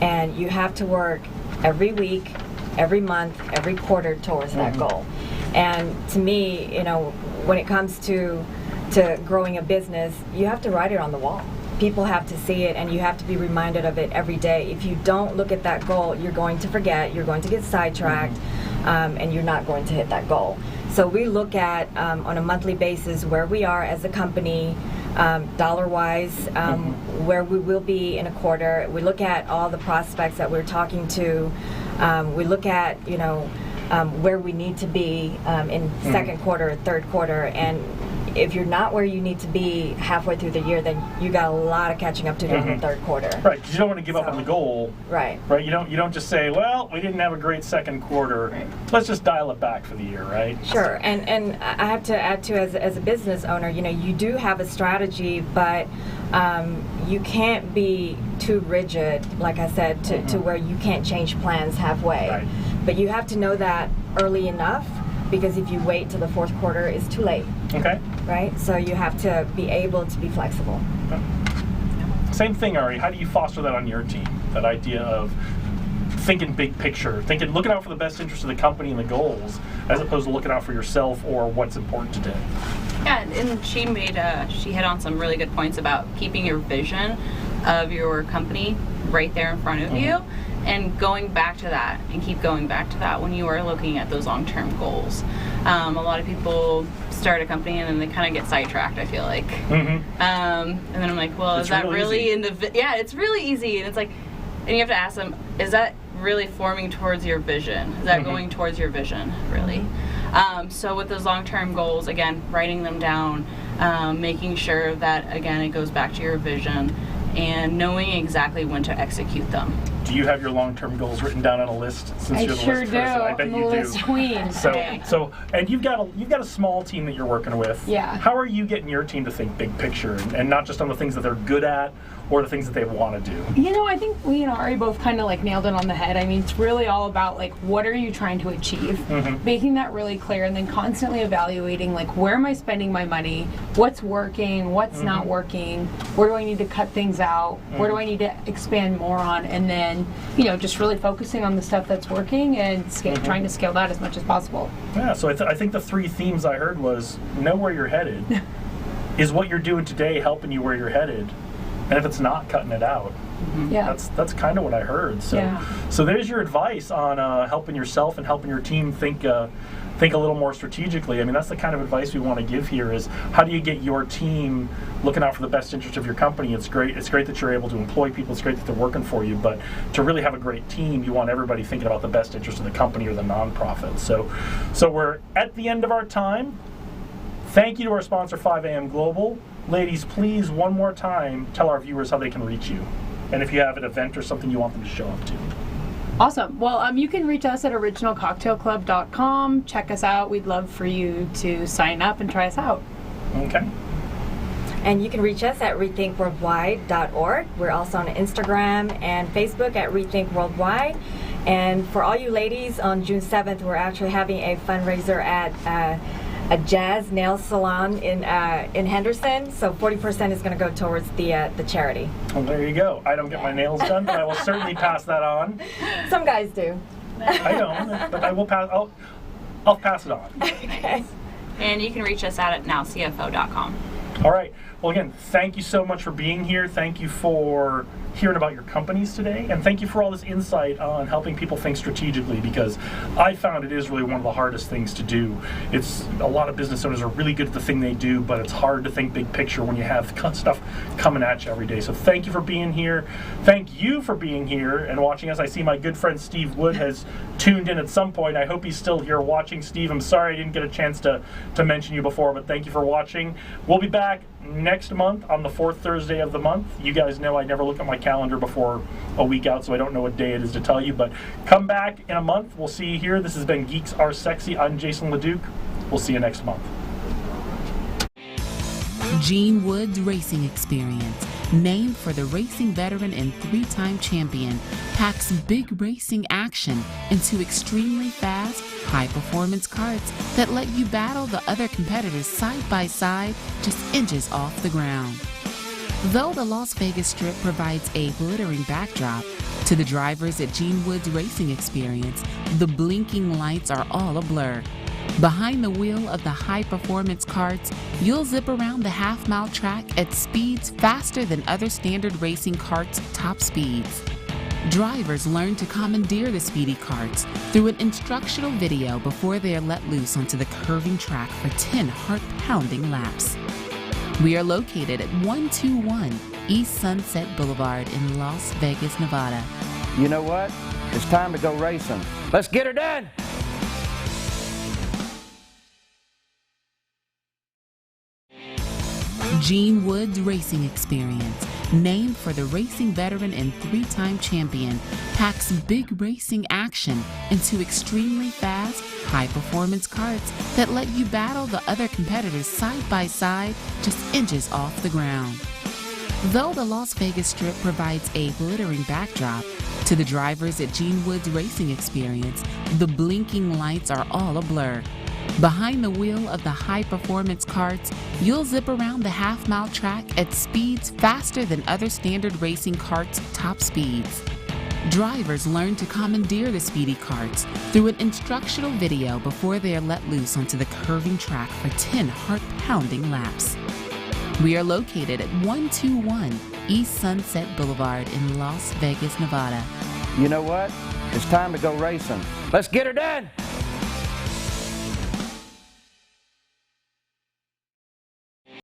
and you have to work every week, every month, every quarter towards that goal. And to me, you know, when it comes to growing a business, you have to write it on the wall. People have to see it, and you have to be reminded of it every day. If you don't look at that goal, you're going to forget, you're going to get sidetracked, and you're not going to hit that goal. So we look at, on a monthly basis, where we are as a company, dollar-wise, where we will be in a quarter. We look at all the prospects that we're talking to. We look at, where we need to be in second quarter, third quarter, and if you're not where you need to be halfway through the year, then you got a lot of catching up to do in the third quarter. Right, because you don't want to give up on the goal. Right. Right. You don't just say, well, we didn't have a great second quarter. Right. Let's just dial it back for the year, right? Sure. And I have to add too, as a business owner, you do have a strategy, but you can't be too rigid, like I said, to where you can't change plans halfway. Right. But you have to know that early enough, because if you wait till the fourth quarter, it's too late. Okay. Right? So you have to be able to be flexible. Okay. Same thing, Ari. How do you foster that on your team? That idea of thinking big picture, looking out for the best interest of the company and the goals, as opposed to looking out for yourself or what's important today. Yeah, and she hit on some really good points about keeping your vision of your company right there in front of you, and going back to that and keep going back to that when you are looking at those long-term goals. A lot of people start a company and then they kind of get sidetracked, I feel like. And then I'm like, well, It's is that really easy. in the... Yeah, it's really easy. And it's like, and you have to ask them, is that really forming towards your vision? Is that going towards your vision, really? So with those long-term goals, again, writing them down, making sure that, again, it goes back to your vision, and knowing exactly when to execute them. Do you have your long-term goals written down on a list? Since I you're the sure list do. person, I bet I'm the you list do. queen. So, and you've got a small team that you're working with. Yeah. How are you getting your team to think big picture and not just on the things that they're good at or the things that they want to do? You know, I think we and Ari both kind of like nailed it on the head. I mean, it's really all about like, what are you trying to achieve? Making that really clear, and then constantly evaluating like, where am I spending my money? What's working? What's not working? Where do I need to cut things out? Where do I need to expand more on? And then, you know, just really focusing on the stuff that's working and trying to scale that as much as possible. Yeah, so I think the three themes I heard was know where you're headed. Is what you're doing today helping you where you're headed? And if it's not, cutting it out. Yeah. That's kind of what I heard. So Yeah. so there's your advice on helping yourself and helping your team think a little more strategically. I mean, that's the kind of advice we want to give here is how do you get your team looking out for the best interest of your company? It's great that you're able to employ people. It's great that they're working for you. But to really have a great team, you want everybody thinking about the best interest of the company or the nonprofit. So we're at the end of our time. Thank you to our sponsor, 5AM Global. Ladies, please, one more time, tell our viewers how they can reach you. And if you have an event or something you want them to show up to. Awesome. Well, you can reach us at originalcocktailclub.com. Check us out. We'd love for you to sign up and try us out. Okay. And you can reach us at rethinkworldwide.org. We're also on Instagram and Facebook at Rethink Worldwide. And for all you ladies, on June 7th, we're actually having a fundraiser at a Jazz Nail Salon in Henderson. So 40% is going to go towards the charity. Well, there you go. I don't get my nails done, but I will certainly pass that on. Some guys do. I don't, but I will pass. I'll pass it on. Okay. And you can reach us at nowcfo.com. All right. Well, again, thank you so much for being here. Thank you for hearing about your companies today, and thank you for all this insight on helping people think strategically, because I found it is really one of the hardest things to do. It's a lot of business owners are really good at the thing they do, but it's hard to think big picture when you have stuff coming at you every day. So thank you for being here. Thank you for being here and watching us. I see my good friend Steve Wood has tuned in at some point. I hope he's still here watching. Steve, I'm sorry I didn't get a chance to mention you before, but thank you for watching. We'll be back next month on the fourth Thursday of the month. You guys know I never look at my calendar before a week out, so I don't know what day it is to tell you, but come back in a month. We'll see you here. This has been Geeks Are Sexy. I'm Jason LeDuc. We'll see you next month. Gene Wood's Racing Experience, named for the racing veteran and three-time champion, packs big racing action into extremely fast, high-performance karts that let you battle the other competitors side by side, just inches off the ground. Though the Las Vegas Strip provides a glittering backdrop, to the drivers at Gene Wood's Racing Experience, the blinking lights are all a blur. Behind the wheel of the high-performance karts, you'll zip around the half-mile track at speeds faster than other standard racing karts' top speeds. Drivers learn to commandeer the speedy karts through an instructional video before they are let loose onto the curving track for 10 heart-pounding laps. We are located at 121 East Sunset Boulevard in Las Vegas, Nevada. You know what? It's time to go racing. Let's get her done! Gene Wood's Racing Experience, named for the racing veteran and three-time champion, packs big racing action into extremely fast, high-performance karts that let you battle the other competitors side by side, just inches off the ground. Though the Las Vegas Strip provides a glittering backdrop, to the drivers at Gene Wood's Racing Experience, the blinking lights are all a blur. Behind the wheel of the high-performance karts, you'll zip around the half-mile track at speeds faster than other standard racing karts' top speeds. Drivers learn to commandeer the speedy karts through an instructional video before they are let loose onto the curving track for 10 heart-pounding laps. We are located at 121 East Sunset Boulevard in Las Vegas, Nevada. you know what? It's time to go racing. Let's get her done!